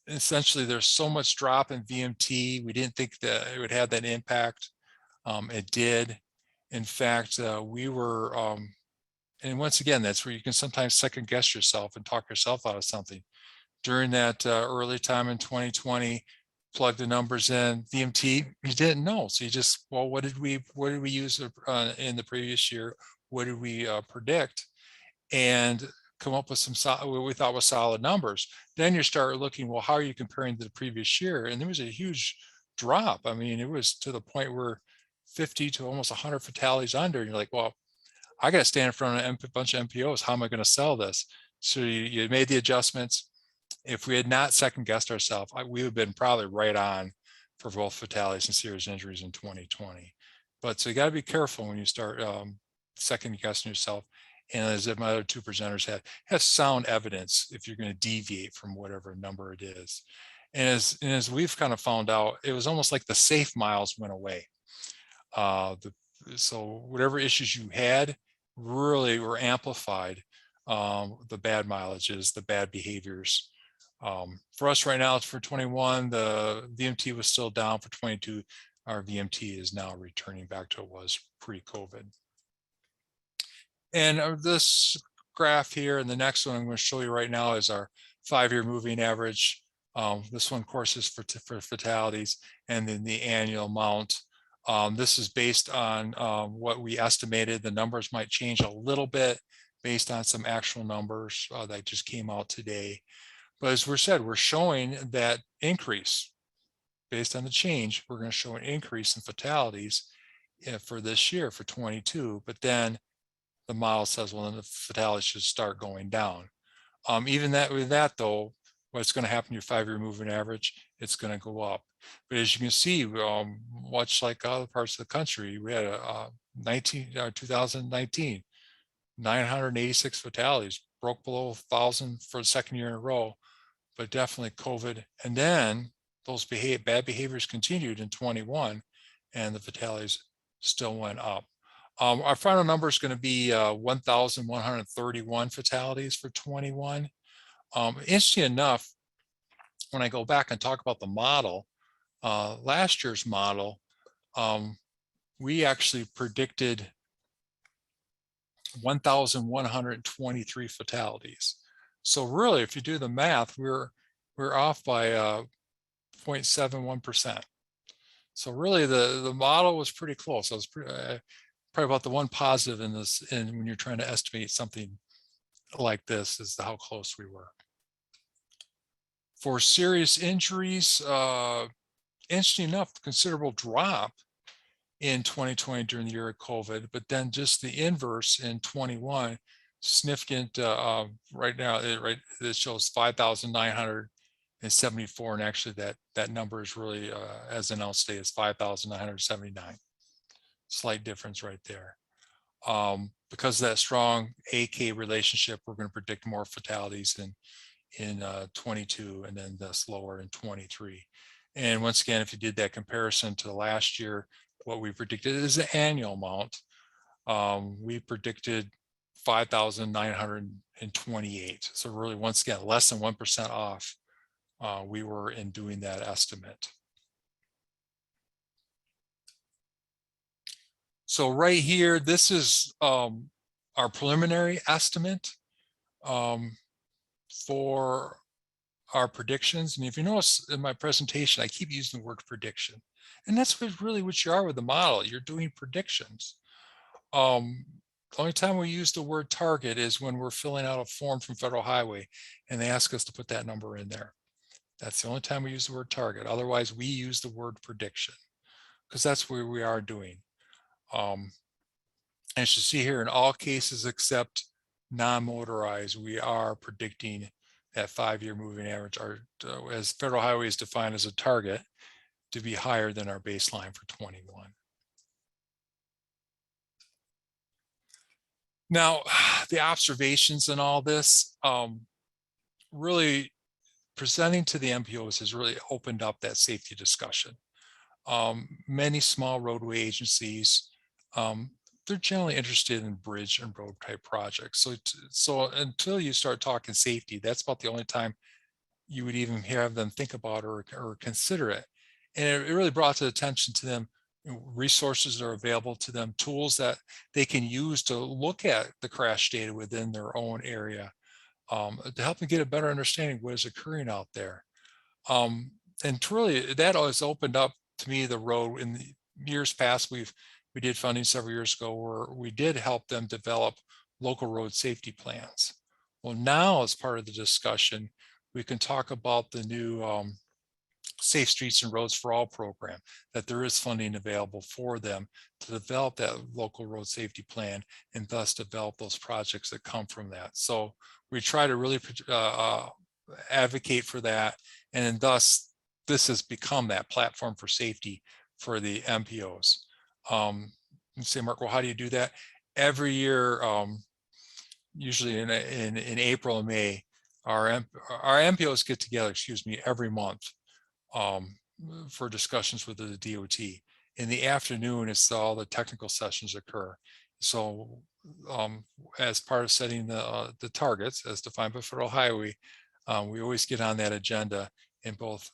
Essentially, there's so much drop in VMT. We didn't think that it would have that impact. It did. In fact, we were, and once again, that's where you can sometimes second guess yourself and talk yourself out of something. During that early time in 2020, plug the numbers in, VMT, you didn't know. So you just, well, what did we use in the previous year? What did we predict? And come up with what we thought was solid numbers. Then you start looking, well, how are you comparing to the previous year? And there was a huge drop. I mean, it was to the point where 50 to almost 100 fatalities under, and you're like, well, I got to stand in front of a bunch of MPOs. How am I going to sell this? So you made the adjustments. If we had not second guessed ourselves, we would have been probably right on for both fatalities and serious injuries in 2020. But so you got to be careful when you start second guessing yourself. And as my other two presenters have sound evidence if you're going to deviate from whatever number it is. And as we've kind of found out, it was almost like the safe miles went away. So whatever issues you had really were amplified, the bad mileages, the bad behaviors. For us right now, it's for 21, the VMT was still down. For 22, our VMT is now returning back to what it was pre-COVID. And this graph here and the next one I'm going to show you right now is our 5-year moving average. This one, of course, is for fatalities, and then the annual amount. This is based on what we estimated. The numbers might change a little bit based on some actual numbers that just came out today. But as we said, we're showing that increase based on the change. We're going to show an increase in fatalities for this year, for 22. But then the model says, well, then the fatalities should start going down. Even that with that though, what's going to happen to your 5-year moving average? It's going to go up. But as you can see, much like other parts of the country, we had a 2019, 986 fatalities, broke below 1,000 for the second year in a row, but definitely COVID. And then those bad behaviors continued in 21, and the fatalities still went up. Our final number is going to be 1,131 fatalities for 21. Interesting enough, when I go back and talk about the model, last year's model, we actually predicted 1,123 fatalities. So really, if you do the math, we're off by 0.71%. So really, the model was pretty close. I was probably about the one positive in this, and when you're trying to estimate something like this, is how close we were. For serious injuries, interesting enough, considerable drop in 2020 during the year of COVID, but then just the inverse in 21, significant. Right now, it shows 5,974, and actually that number is really, as announced today, is 5,979. Slight difference right there. Because of that strong AK relationship, we're going to predict more fatalities in 22, and then thus lower in 23. And once again, if you did that comparison to last year, what we predicted is the annual amount. We predicted 5,928. So really, once again, less than 1% off we were in doing that estimate. So right here, this is our preliminary estimate for our predictions. And if you notice in my presentation, I keep using the word prediction. And that's really what you are with the model. You're doing predictions. The only time we use the word target is when we're filling out a form from Federal Highway and they ask us to put that number in there. That's the only time we use the word target. Otherwise, we use the word prediction because that's where we are doing. As you see here, in all cases except non-motorized, we are predicting that 5-year moving average, as Federal Highway is defined as a target, to be higher than our baseline for 21. Now, the observations in all this, really presenting to the MPOs has really opened up that safety discussion. Many small roadway agencies, they're generally interested in bridge and road type projects. So until you start talking safety, that's about the only time you would even have them think about or consider it. And it really brought to attention to them resources that are available to them, tools that they can use to look at the crash data within their own area, to help them get a better understanding of what is occurring out there. And truly, that has opened up to me the road. In the years past, we did funding several years ago where we did help them develop local road safety plans. Well, now as part of the discussion, we can talk about the new Safe Streets and Roads for All program, that there is funding available for them to develop that local road safety plan and thus develop those projects that come from that. So we try to really advocate for that, and thus this has become that platform for safety for the MPOs. You say, Mark, well, how do you do that? Every year, usually in April and May, our MPOs get together, every month for discussions with the DOT. In the afternoon, it's all the technical sessions occur. So as part of setting the targets as defined by Federal Highway, we always get on that agenda in both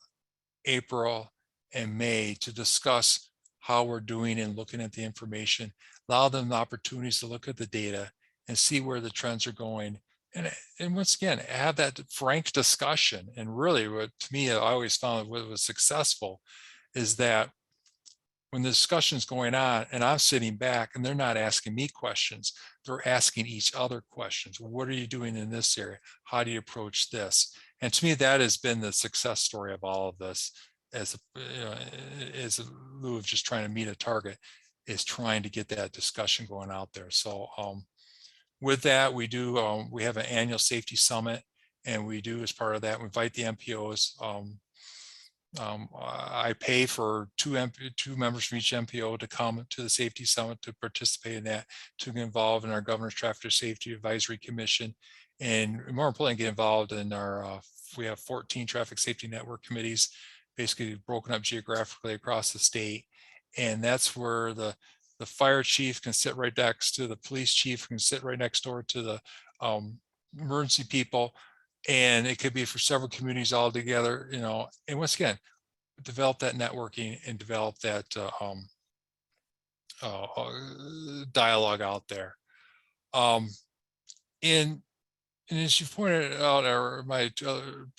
April and May to discuss how we're doing and looking at the information, allow them the opportunities to look at the data and see where the trends are going. And once again, have that frank discussion. And really, what to me, I always found what was successful is that when the discussion's going on and I'm sitting back and they're not asking me questions, they're asking each other questions. What are you doing in this area? How do you approach this? And to me, that has been the success story of all of this, as a lieu of just trying to meet a target, is trying to get that discussion going out there. So with that, we have an annual safety summit And we do, as part of that, we invite the MPOs. I pay for two members from each MPO to come to the Safety Summit to participate in that, to get involved in our Governor's Traffic Safety Advisory Commission, and more importantly, get involved in our, we have 14 traffic safety network committees, basically broken up geographically across the state. And that's where the fire chief can sit right next to the police chief, can sit right next door to the emergency people. And it could be for several communities all together, you know, and once again, develop that networking and develop that dialogue out there. And as you pointed out, or my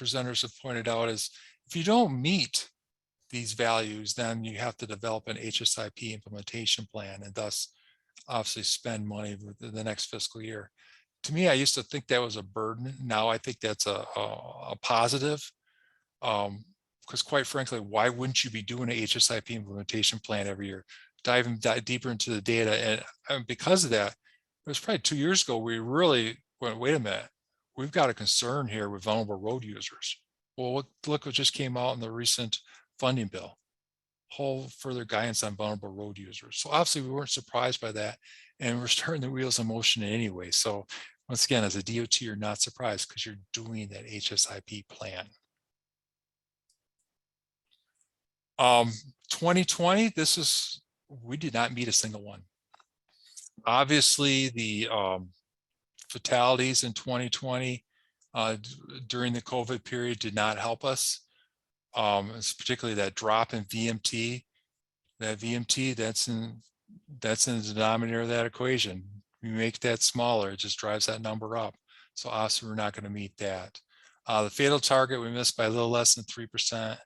presenters have pointed out, is if you don't meet these values, then you have to develop an HSIP implementation plan, and thus obviously spend money within the next fiscal year. To me, I used to think that was a burden. Now I think that's a positive, because quite frankly, why wouldn't you be doing an HSIP implementation plan every year, diving deeper into the data? And because of that, it was probably 2 years ago, we really went, wait a minute, we've got a concern here with vulnerable road users. Well, look what just came out in the recent funding bill, whole further guidance on vulnerable road users. So obviously we weren't surprised by that, and we're starting the wheels in motion anyway. So once again, as a DOT, you're not surprised because you're doing that HSIP plan. 2020, we did not meet a single one. Obviously, the fatalities in 2020 during the COVID period did not help us. It's particularly that drop in VMT. That VMT, that's in the denominator of that equation. You make that smaller, it just drives that number up. So obviously we're not going to meet that. The fatal target we missed by a little less than 3%.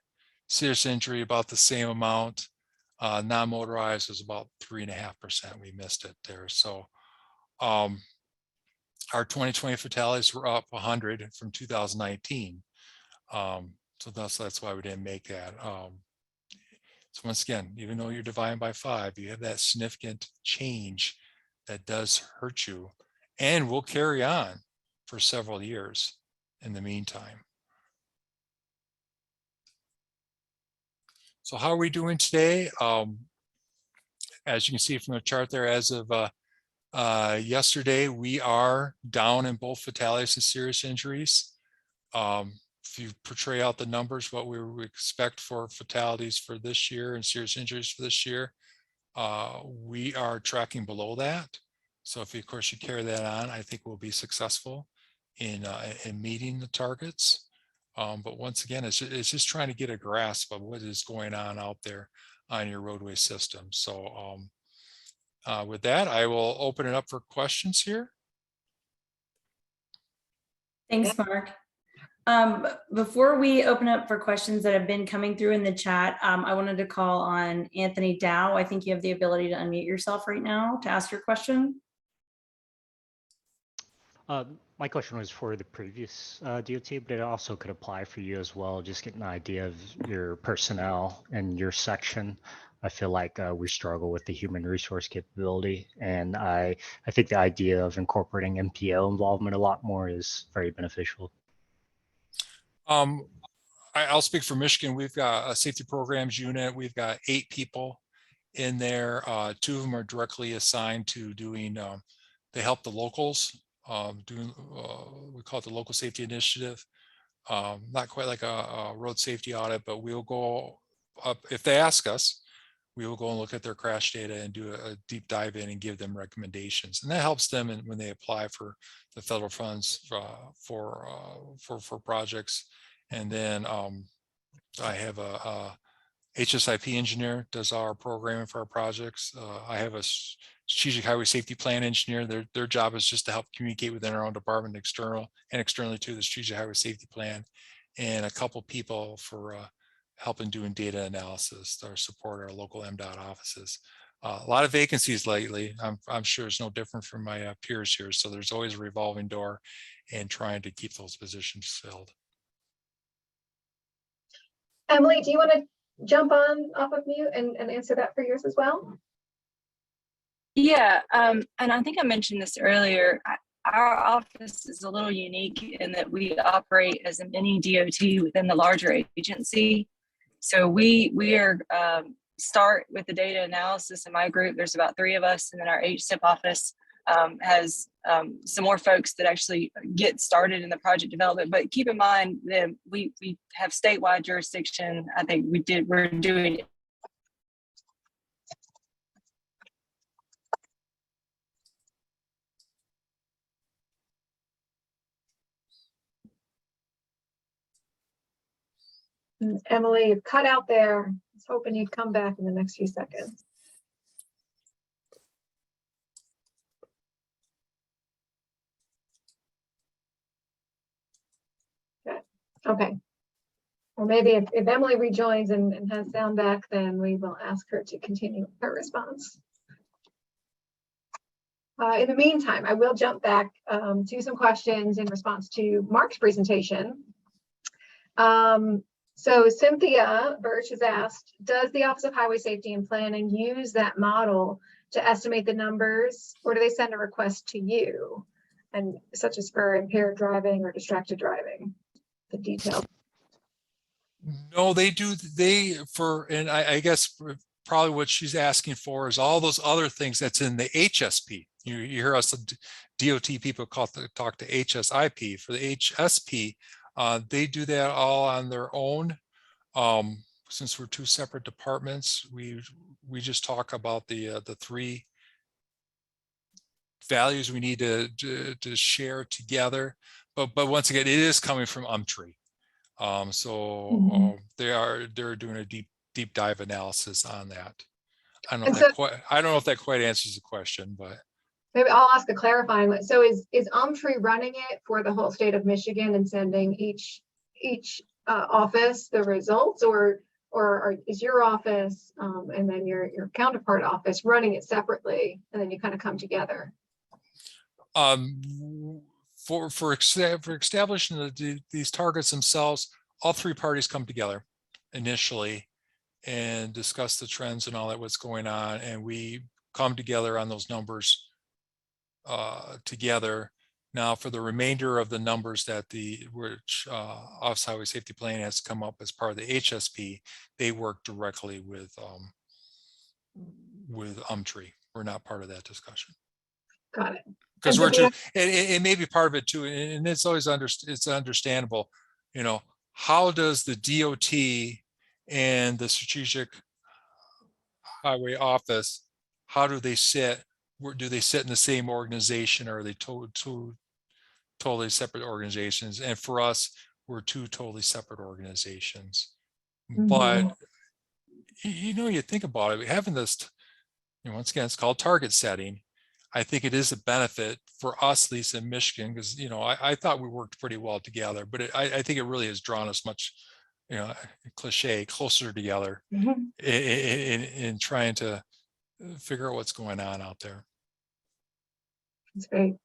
Serious injury about the same amount. Non-motorized was about 3.5%. We missed it there. So our 2020 fatalities were up 100 from 2019. So that's why we didn't make that. So once again, even though you're dividing by 5, you have that significant change that does hurt you, and will carry on for several years in the meantime. So how are we doing today? As you can see from the chart there, as of yesterday, we are down in both fatalities and serious injuries. If you portray out the numbers, what we would expect for fatalities for this year and serious injuries for this year, we are tracking below that. So if you, of course, you carry that on, I think we'll be successful in meeting the targets. But once again, it's just trying to get a grasp of what is going on out there on your roadway system. So with that, I will open it up for questions here. Thanks, Mark. Before we open up for questions that have been coming through in the chat, I wanted to call on Anthony Dow. I think you have the ability to unmute yourself right now to ask your question. My question was for the previous DOT, but it also could apply for you as well. Just get an idea of your personnel and your section. I feel like we struggle with the human resource capability, and I think the idea of incorporating MPO involvement a lot more is very beneficial. I'll speak for Michigan. We've got a safety programs unit. We've got 8 people in there. 2 of them are directly assigned to doing, they help the locals doing, we call it the local safety initiative. Not quite like a road safety audit, but we'll go up, if they ask us, we will go and look at their crash data and do a deep dive in and give them recommendations. And that helps them when they apply for the federal funds for projects. And then I have a HSIP engineer does our programming for our projects. I have a strategic highway safety plan engineer. Their job is just to help communicate within our own department, externally to the strategic highway safety plan, and a couple people for helping doing data analysis or support our local MDOT offices. A lot of vacancies lately. I'm sure it's no different from my peers here. So there's always a revolving door and trying to keep those positions filled. Emily, do you want to jump on off of mute and answer that for yours as well? Yeah, and I think I mentioned this earlier. our office is a little unique in that we operate as a mini DOT within the larger agency. So we are start with the data analysis in my group. There's about 3 of us, and then our HSIP office has some more folks that actually get started in the project development. But keep in mind that we have statewide jurisdiction. I think we're doing Emily, you cut out there. I was hoping you'd come back in the next few seconds. Okay. Or maybe if Emily rejoins and has sound back, then we will ask her to continue her response. In the meantime, I will jump back to some questions in response to Mark's presentation. So Cynthia Birch has asked, does the Office of Highway Safety and Planning use that model to estimate the numbers, or do they send a request to you, and such as for impaired driving or distracted driving? The details. No, they do. And I guess probably what she's asking for is all those other things that's in the HSP. You hear us DOT people talk to HSIP. For the HSP, they do that all on their own. Since we're 2 separate departments, we just talk about the 3 values we need to share together. But once again, it is coming from UMTRI. They're doing a deep dive analysis on that. I don't know if that quite answers the question, but maybe I'll ask a clarifying one. So is UMTRI running it for the whole state of Michigan and sending each office the results, or is your office and then your counterpart office running it separately, and then you kind of come together? For establishing these targets themselves, all 3 parties come together initially and discuss the trends and all that, what's going on, and we come together on those numbers together. Now, for the remainder of the numbers that which Office of Highway Safety Planning has come up as part of the HSP, they work directly with UMTRI. We're not part of that discussion. Got it. Because we're too, it may be part of it too, and it's always it's understandable. You know, how does the DOT and the Strategic Highway Office, how do they sit? Do they sit in the same organization, or are they two totally separate organizations? And for us, we're 2 totally separate organizations. But you think about it, having this, once again, it's called target setting. I think it is a benefit for us, at least in Michigan, because I thought we worked pretty well together, but I think it really has drawn us much, cliche, closer together in trying to figure out what's going on out there. That's great.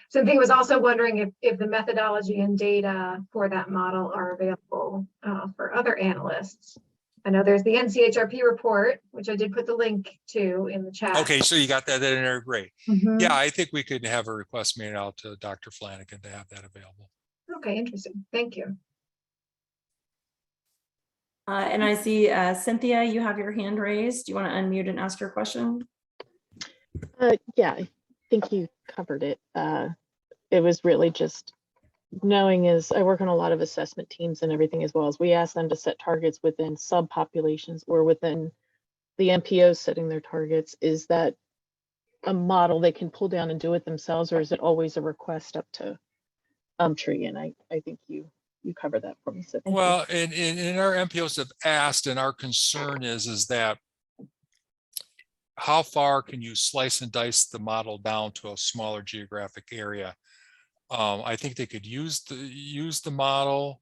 Cynthia was also wondering if the methodology and data for that model are available for other analysts. I know there's the NCHRP report, which I did put the link to in the chat. Okay, so you got that in there, great. Yeah, I think we could have a request made out to Dr. Flanagan to have that available. Okay, interesting. Thank you. And I see Cynthia, you have your hand raised. Do you want to unmute and ask your question? Yeah, I think you covered it. It was really just knowing, as I work on a lot of assessment teams and everything, as well as we ask them to set targets within subpopulations or within the MPOs setting their targets. Is that a model they can pull down and do it themselves, or is it always a request up to UMTRI? And I think you covered that for me. So well, and our MPOs have asked, and our concern is that how far can you slice and dice the model down to a smaller geographic area? I think they could use the model,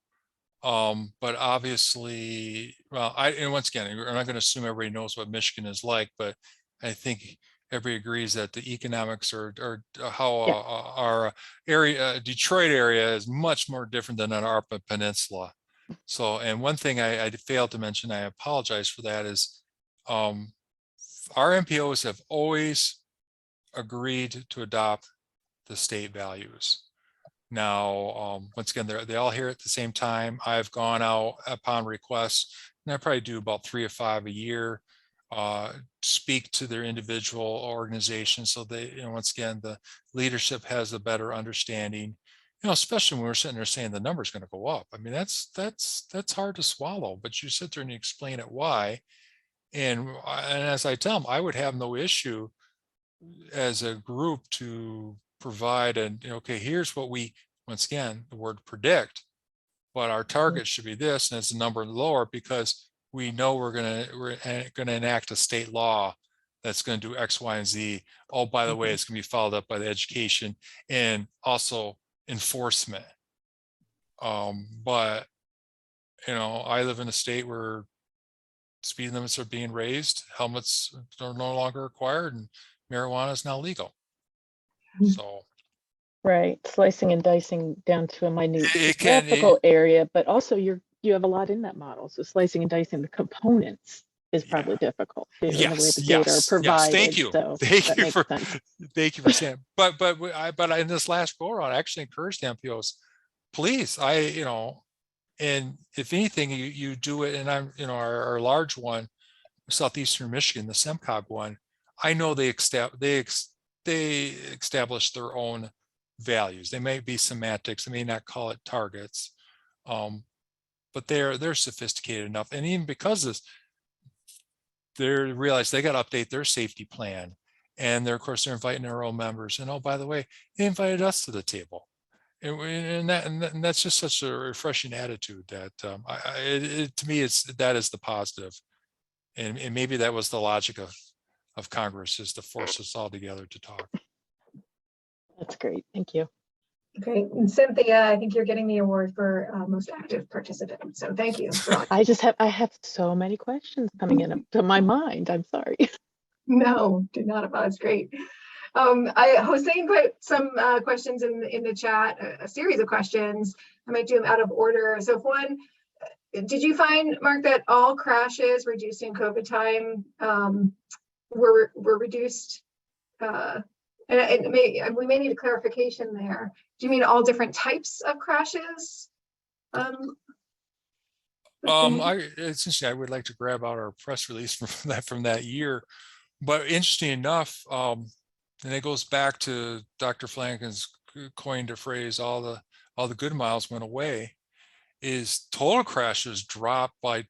but obviously, well, and once again, I'm not going to assume everybody knows what Michigan is like, but I think everybody agrees that the economics or how our area, Detroit area, is much more different than an ARPA Peninsula. So, and one thing I failed to mention, I apologize for that, is our MPOs have always agreed to adopt the state values. Now, once again, they all hear at the same time. I've gone out upon request, and I probably do about 3 or 5 a year, speak to their individual organization. So they, once again, the leadership has a better understanding, especially when we're sitting there saying the number's going to go up. I mean, that's hard to swallow, but you sit there and you explain it why. And as I tell them, I would have no issue as a group to provide, and okay, here's what we, once again, the word predict, but our target should be this, and it's a number lower because we know we're gonna enact a state law that's going to do X, Y, and Z. Oh, by the way, it's going to be followed up by the education and also enforcement. But I live in a state where speed limits are being raised, helmets are no longer required, and marijuana is now legal. So Right, slicing and dicing down to a minute It can- geographical area, but also you have a lot in that model. So slicing and dicing the components is probably difficult too, in the way the data are provided. Thank you. So Thank that you makes for sense. thank you for saying. But in this last go around, I actually encouraged MPOs, please, and if anything, you do it. And I'm, our large one, Southeastern Michigan, the SEMCOG one, I know they establish their own values. They may be semantics, they may not call it targets, but they're sophisticated enough. And even because of this, they realize they got to update their safety plan. And they're, of course, they're inviting their own members. And oh, by the way, they invited us to the table. And that's just such a refreshing attitude that to me, that is the positive. And maybe that was the logic of Congress, is to force us all together to talk. That's great. Thank you. Great. And Cynthia, I think you're getting the award for most active participant. So thank you. I have so many questions coming in to my mind. I'm sorry. No, do not apologize. Great. Hossein put some questions in the chat, a series of questions. I might do them out of order. So if one, did you find, Mark, that all crashes reducing COVID time were reduced? And we may need a clarification there. Do you mean all different types of crashes? It's interesting. I would like to grab out our press release from that year, but interesting enough, and it goes back to Dr. Flanagan's coined a phrase, all the good miles went away, is total crashes dropped by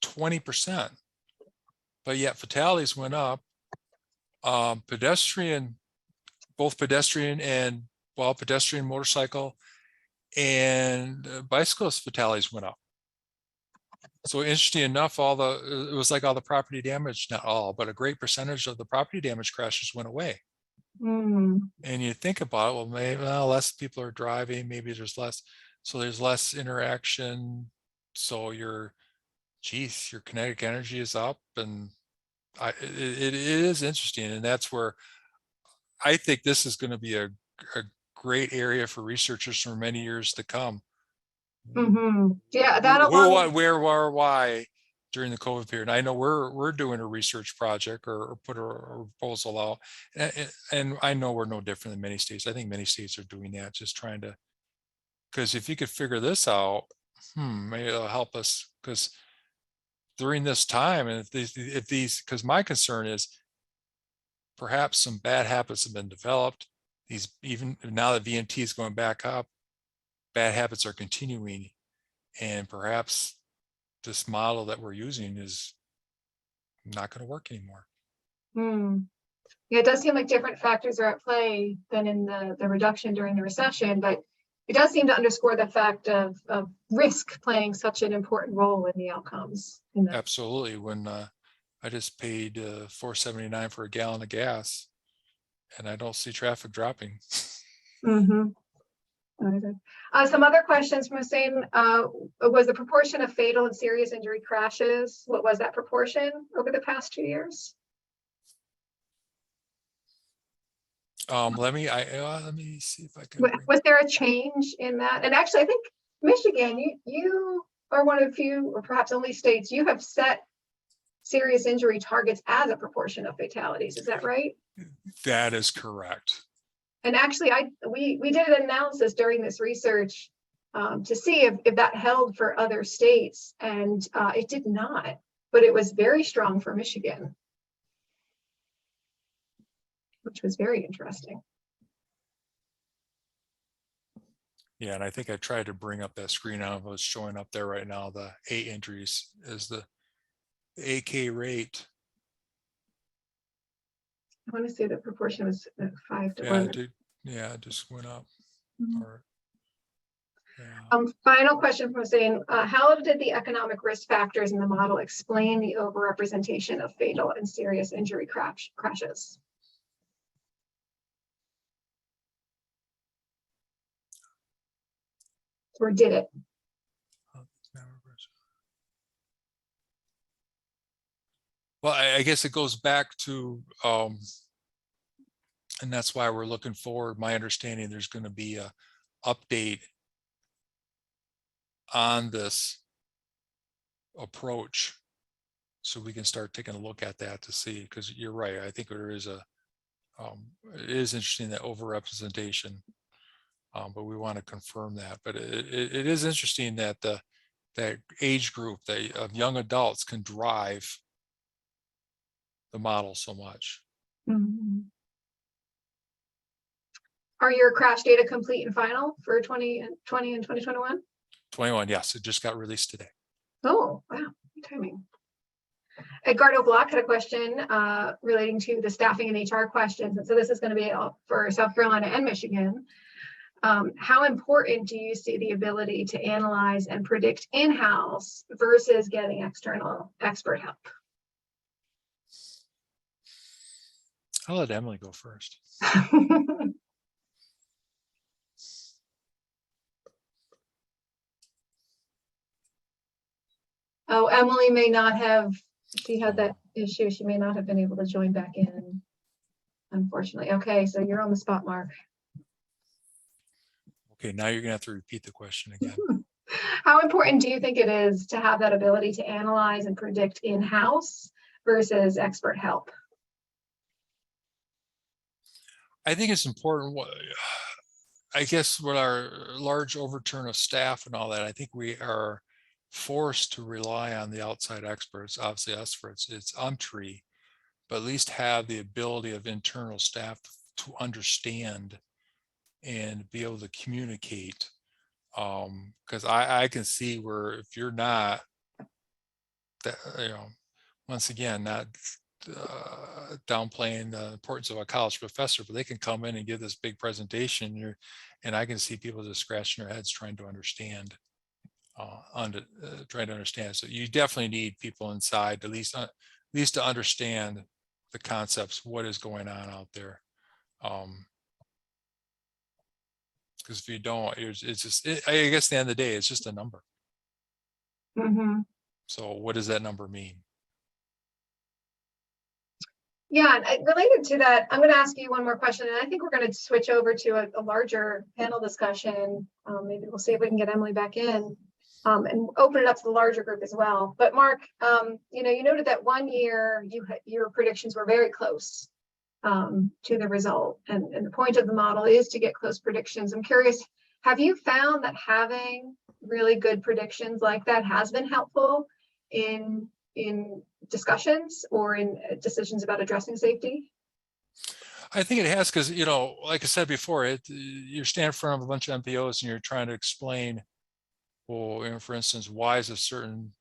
20%, but yet fatalities went up. Both pedestrian and pedestrian, motorcycle, and bicyclist fatalities went up. So interesting enough, it was like all the property damage, not all, but a great percentage of the property damage crashes went away. And you think about it, well, maybe less people are driving, maybe there's less, so there's less interaction. So your kinetic energy is up, and it is interesting. And that's where I think this is going to be a great area for researchers for many years to come. Yeah, that along. Who, where, why during the COVID period. I know we're doing a research project or put a proposal out, and I know we're no different than many states. I think many states are doing that, just trying to, because if you could figure this out, maybe it'll help us. Because during this time, and if these, because my concern is, perhaps some bad habits have been developed. Even now that VMT is going back up, bad habits are continuing, and perhaps this model that we're using is not going to work anymore. Yeah, it does seem like different factors are at play than in the reduction during the recession, but it does seem to underscore the fact of risk playing such an important role in the outcomes. Absolutely. When I just paid $4.79 for a gallon of gas, and I don't see traffic dropping. Some other questions from Hussein. Was the proportion of fatal and serious injury crashes, what was that proportion over the past 2 years? Let me see if I can. Was there a change in that? And actually, I think Michigan, you are one of few, or perhaps only states, you have set serious injury targets as a proportion of fatalities. Is that right? That is correct. And actually, we did an analysis during this research to see if that held for other states, and it did not, but it was very strong for Michigan, which was very interesting. Yeah, and I think I tried to bring up that screen. I don't know if it's showing up there right now. The 8 injuries is the AK rate. I want to say the proportion was 5 to Yeah, 1. it did. Yeah, it just went up. Mhm. Or, yeah. Final question from Hussein. How did the economic risk factors in the model explain the overrepresentation of fatal and serious injury crashes? Or did it? Well, I guess it goes back to, and that's why we're looking forward. My understanding, there's going to be a update on this approach, so we can start taking a look at that to see, because you're right. I think there is a, it is interesting, that overrepresentation, but we want to confirm that. But it is interesting that that age group of young adults can drive the model so much. Mm-hmm. Are your crash data complete and final for 2020 and 2021? 21, yes, it just got released today. Oh, wow, good timing. Edgardo Block had a question relating to the staffing and HR questions. And so this is going to be for South Carolina and Michigan. How important do you see the ability to analyze and predict in-house versus getting external expert help? I'll let Emily go first. Oh, Emily may not have, she had that issue. She may not have been able to join back in, unfortunately. Okay, so you're on the spot, Mark. Okay, now you're gonna have to repeat the question again. How important do you think it is to have that ability to analyze and predict in-house versus expert help? I think it's important. I guess with our large overturn of staff and all that, I think we are forced to rely on the outside experts. Obviously, us for it's UMTRI, but at least have the ability of internal staff to understand and be able to communicate. Because I can see where if you're not, that, once again, not downplaying the importance of a college professor, but they can come in and give this big presentation, and I can see people just scratching their heads trying to understand. Trying to understand. So you definitely need people inside, at least to understand the concepts, what is going on out there. Because if you don't, it's just, I guess at the end of the day, it's just a number. Mm-hmm. So what does that number mean? Yeah, and related to that, I'm going to ask you one more question, and I think we're going to switch over to a larger panel discussion. Maybe we'll see if we can get Emily back in and open it up to the larger group as well. But Mark, you noted that 1 year your predictions were very close to the result, and the point of the model is to get close predictions. I'm curious, have you found that having really good predictions like that has been helpful in discussions or in decisions about addressing safety? I think it has, because, like I said before, you're standing in front of a bunch of MPOs and you're trying to explain, well, for instance, why is a certain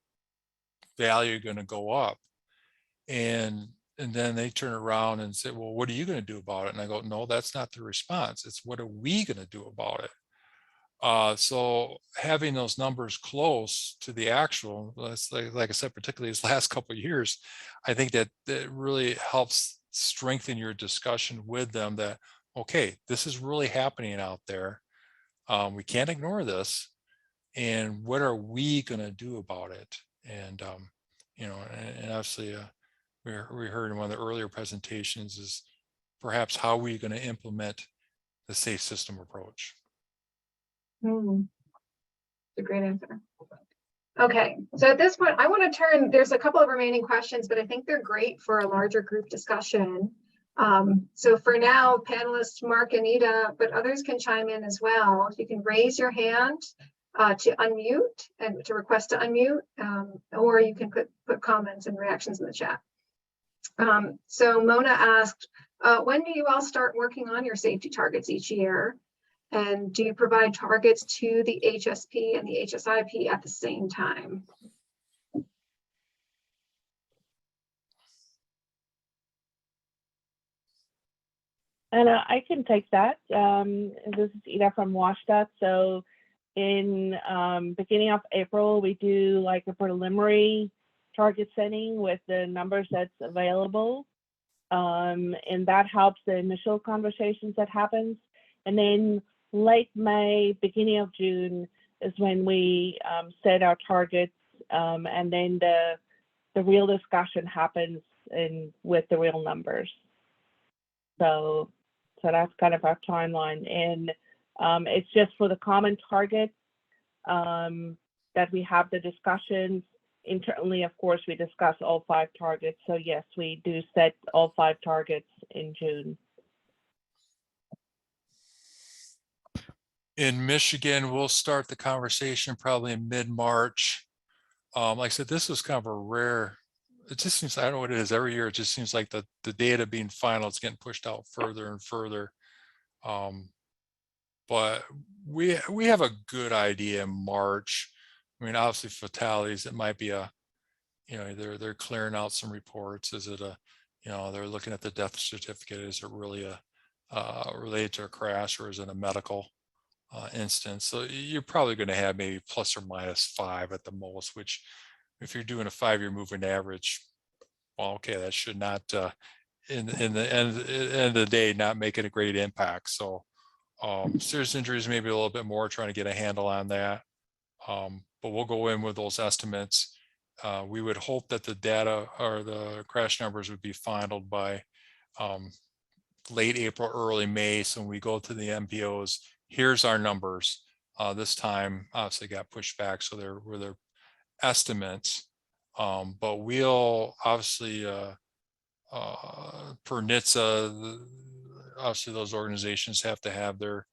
value going to go up? And then they turn around and say, well, what are you going to do about it? And I go, no, that's not the response. It's what are we going to do about it? So having those numbers close to the actual, like I said, particularly these last couple of years, I think that really helps strengthen your discussion with them that, okay, this is really happening out there. We can't ignore this. And what are we going to do about it? And, and obviously we heard in one of the earlier presentations is perhaps how are we going to implement the safe system approach? It's a great answer. Okay, so at this point, I want to turn, there's a couple of remaining questions, but I think they're great for a larger group discussion. So for now, panelists Mark and Ida, but others can chime in as well. You can raise your hand to unmute and to request to unmute, or you can put comments and reactions in the chat. So Mona asked, when do you all start working on your safety targets each year? And do you provide targets to the HSP and the HSIP at the same time? And I can take that. This is Ida from WashDOT. So in beginning of April, we do like a preliminary target setting with the numbers that's available. And that helps the initial conversations that happens. And then late May, beginning of June is when we set our targets. And then the real discussion happens with the real numbers. So that's kind of our timeline. And it's just for the common targets that we have the discussions. Internally, of course, we discuss all 5 targets. So yes, we do set all 5 targets in June. In Michigan, we'll start the conversation probably in mid-March. Like I said, this was kind of a rare, it just seems, I don't know what it is, every year it just seems like the data being final, it's getting pushed out further and further. But we have a good idea in March. I mean, obviously fatalities, it might be a, they're clearing out some reports. Is it a, they're looking at the death certificate. Is it really a related to a crash, or is it a medical instance? So you're probably going to have maybe plus or minus 5 at the most, which if you're doing a 5-year moving average, well, okay, that should not in the end of the day not make it a great impact. So serious injuries maybe a little bit more, trying to get a handle on that. But we'll go in with those estimates. We would hope that the data or the crash numbers would be finalized by late April, early May. So when we go to the MPOs, here's our numbers. This time obviously got pushed back, so there were their estimates. But we'll obviously per NHTSA, obviously those organizations have to have their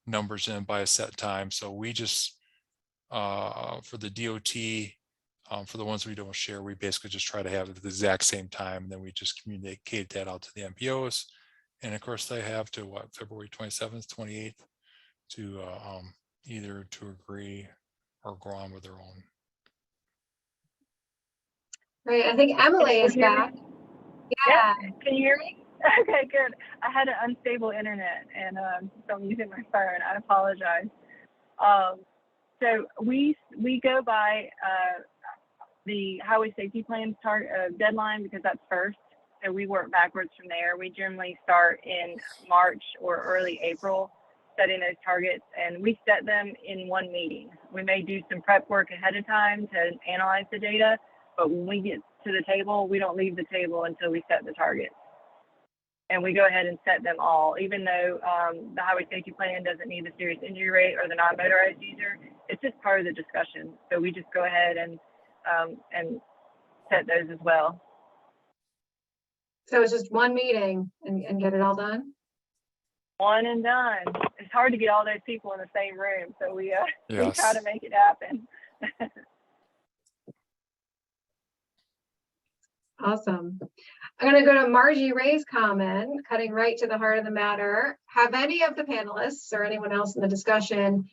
numbers in by a set time. So we just for the DOT, for the ones we don't share, we basically just try to have it at the exact same time. And then we just communicate that out to the MPOs. And of course they have to what, February 27th, 28th to either to agree or go on with their own. Right, I think Emily is back. Yeah. Can you hear me? Okay, good. I had an unstable internet, and so I'm using my phone. I apologize. So we go by the highway safety plan deadline, because that's first. So we work backwards from there. We generally start in March or early April, setting those targets, and we set them in one meeting. We may do some prep work ahead of time to analyze the data, but when we get to the table, we don't leave the table until we set the targets. And we go ahead and set them all, even though the highway safety plan doesn't need the serious injury rate or the non-motorized user. It's just part of the discussion. So we just go ahead and set those as well. So it's just one meeting and get it all done? One and done. It's hard to get all those people in the same room, so we try to make it happen. Awesome. I'm going to go to Margie Ray's comment, cutting right to the heart of the matter. Have any of the panelists or anyone else in the discussion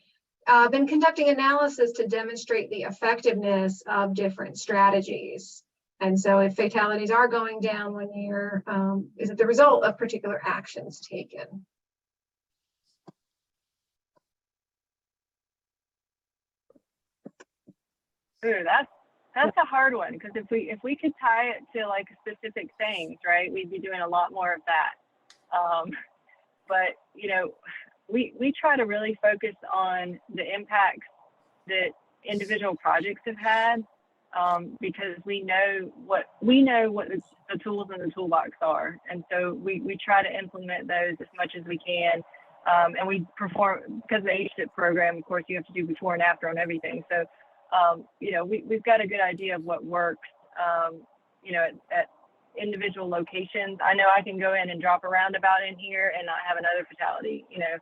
been conducting analysis to demonstrate the effectiveness of different strategies? And so if fatalities are going down 1 year, is it the result of particular actions taken? Ooh, that's a hard one, because if we could tie it to like specific things, right, we'd be doing a lot more of that. But we try to really focus on the impacts that individual projects have had, because we know what the tools in the toolbox are, and so we try to implement those as much as we can. And we perform, because of the HSIP program, of course, you have to do before and after on everything. So we've got a good idea of what works, at individual locations. I know I can go in and drop a roundabout in here and not have another fatality, you know.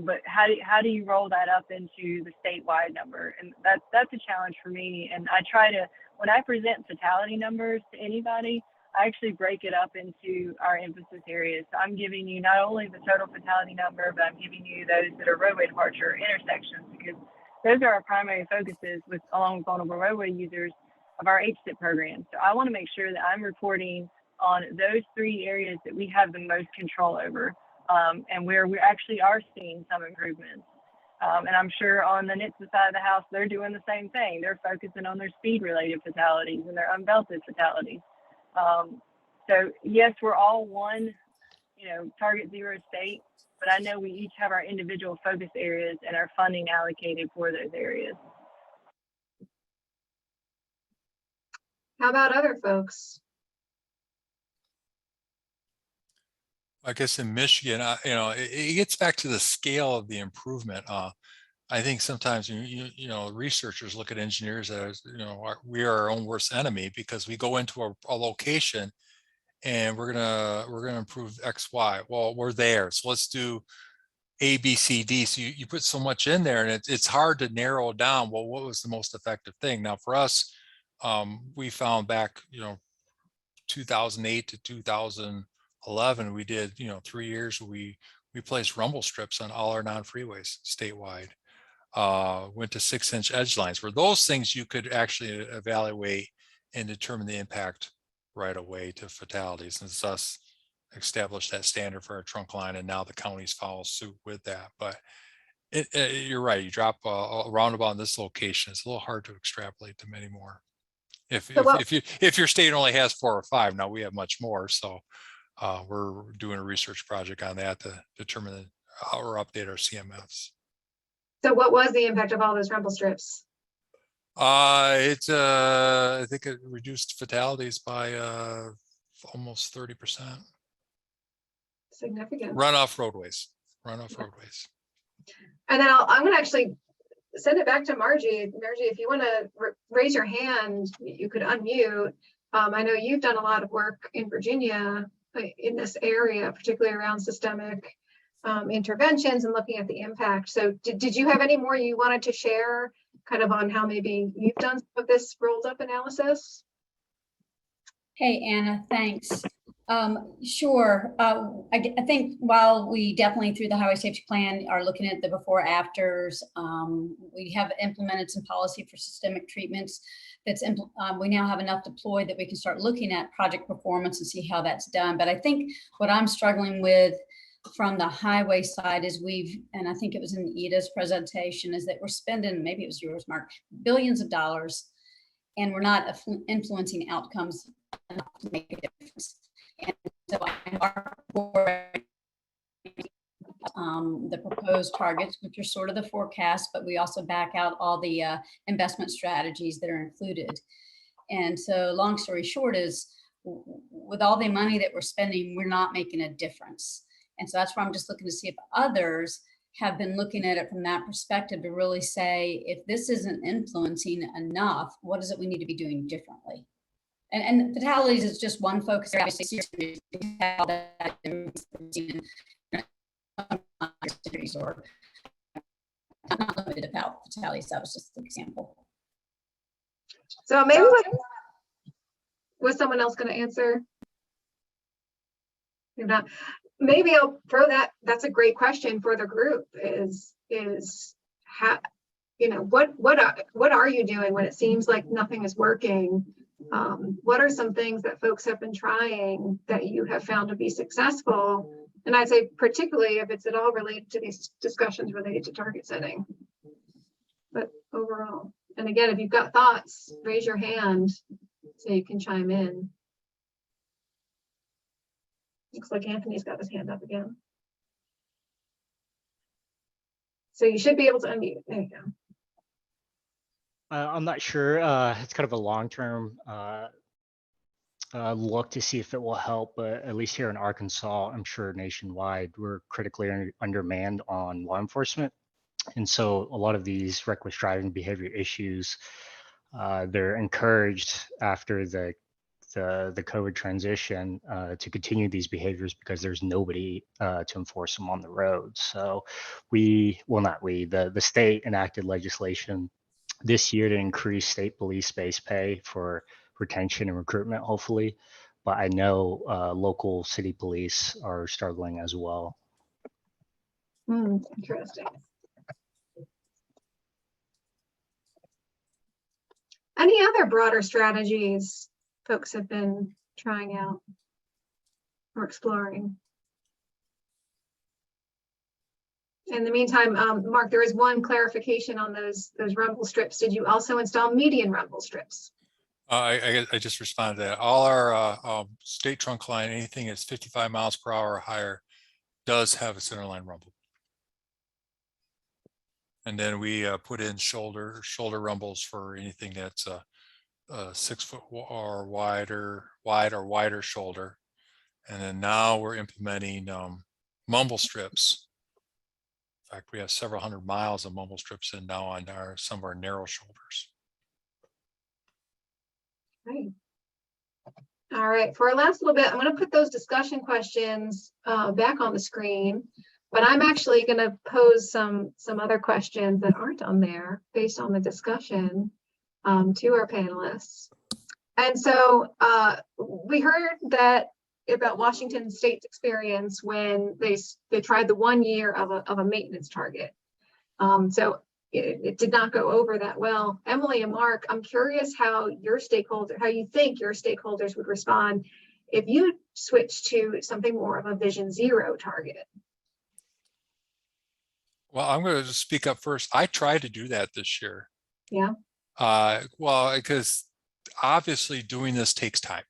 But how do you roll that up into the statewide number? And that's a challenge for me. And I try to, when I present fatality numbers to anybody, I actually break it up into our emphasis areas. So I'm giving you not only the total fatality number, but I'm giving you those that are roadway departure intersections, because those are our primary focuses along with vulnerable roadway users of our HSIP program. So I want to make sure that I'm reporting on those 3 areas that we have the most control over, and where we actually are seeing some improvements. And I'm sure on the NHTSA side of the house, they're doing the same thing. They're focusing on their speed-related fatalities and their unbelted fatalities. So yes, we're all one, you know, target zero state, but I know we each have our individual focus areas and our funding allocated for those areas. How about other folks? I guess in Michigan, you know, it gets back to the scale of the improvement. I think sometimes you know, researchers look at engineers as, you know, we are our own worst enemy, because we go into a location and we're gonna improve X, Y. Well, we're there, so let's do A, B, C, D. So you put so much in there, and it's hard to narrow down. Well, what was the most effective thing? Now for us, we found back, you know, 2008 to 2011, we did, you know, 3 years we placed rumble strips on all our non-freeways statewide. Went to 6-inch edge lines, where those things you could actually evaluate and determine the impact right away to fatalities, and thus established that standard for our trunk line, and now the counties follow suit with that. But you're right, you drop a roundabout in this location, it's a little hard to extrapolate to many more. If your state only has 4 or 5, now we have much more. So we're doing a research project on that to determine or update our CMFs. So what was the impact of all those rumble strips? I think it reduced fatalities by almost 30%. Significant. Runoff roadways. And then I'm going to actually send it back to Margie. Margie, if you want to raise your hand, you could unmute. I know you've done a lot of work in Virginia in this area, particularly around systemic interventions and looking at the impact. So did you have any more you wanted to share kind of on how maybe you've done some of this rolled up analysis? Hey, Anna, thanks. Sure. I think while we definitely through the highway safety plan are looking at the before afters, we have implemented some policy for systemic treatments. We now have enough deployed that we can start looking at project performance and see how that's done. But I think what I'm struggling with from the highway side is and I think it was in Ida's presentation, is that we're spending, maybe it was yours, Mark, billions of dollars, and we're not influencing outcomes enough to make a difference. And so the proposed targets, which are sort of the forecast, but we also back out all the investment strategies that are included. And so long story short is, with all the money that we're spending, we're not making a difference. And so that's where I'm just looking to see if others have been looking at it from that perspective to really say, if this isn't influencing enough, what is it we need to be doing differently? And fatalities is just one focus. Obviously, or not limited about fatalities. That was just an example. So maybe was someone else going to answer? Maybe not. Maybe I'll throw that. That's a great question for the group. Is how, you know, what are you doing when it seems like nothing is working? What are some things that folks have been trying that you have found to be successful? And I'd say particularly if it's at all related to these discussions related to target setting. But overall, and again, if you've got thoughts, raise your hand so you can chime in. Looks like Anthony's got his hand up again. So you should be able to unmute. There you go. I'm not sure. It's kind of a long-term look to see if it will help, but at least here in Arkansas, I'm sure nationwide, we're critically undermanned on law enforcement. And so a lot of these reckless driving behavior issues, they're encouraged after the the COVID transition to continue these behaviors because there's nobody to enforce them on the road. So the state enacted legislation this year to increase state police base pay for retention and recruitment, hopefully. But I know local city police are struggling as well. Interesting. Any other broader strategies folks have been trying out or exploring? In the meantime, Mark, there is one clarification on those rumble strips. Did you also install median rumble strips? I just responded to that. All our state trunk line, anything that's 55 miles per hour or higher, does have a centerline rumble. And then we put in shoulder rumbles for anything that's 6 foot or wider shoulder. And then now we're implementing mumble strips. In fact, we have several hundred miles of mumble strips in now on some of our narrow shoulders. Great. All right, for our last little bit, I'm going to put those discussion questions back on the screen, but I'm actually going to pose some other questions that aren't on there based on the discussion to our panelists. And so we heard that about Washington State's experience when they tried the 1 year of a maintenance target. So it did not go over that well. Emily and Mark, I'm curious how you think your stakeholders would respond if you switch to something more of a Vision Zero target. Well, I'm going to just speak up first. I tried to do that this year. Yeah. Well, because obviously doing this takes time.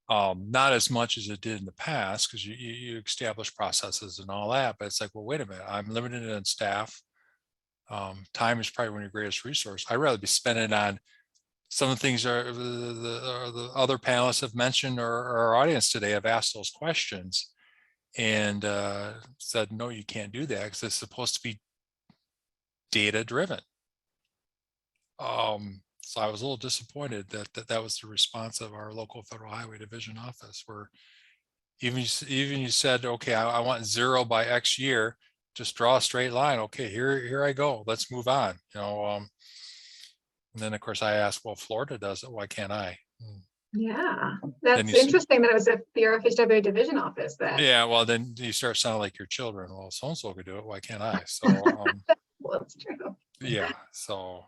Not as much as it did in the past, because you establish processes and all that, but it's like, well, wait a minute, I'm limited in staff. Time is probably one of your greatest resources. I'd rather be spending on some of the things the other panelists have mentioned, or our audience today have asked those questions and said, no, you can't do that because it's supposed to be data driven. So I was a little disappointed that was the response of our local Federal Highway Division office, where even you said, okay, I want 0 by X year, just draw a straight line. Okay, here I go. Let's move on. And then of course I asked, well, Florida does it. Why can't I? Yeah, that's interesting that it was at the RFHWA division office. Yeah, well, then you start sounding like your children. Well, so-and-so could do it. Why can't I? So, well, it's true. Yeah, so.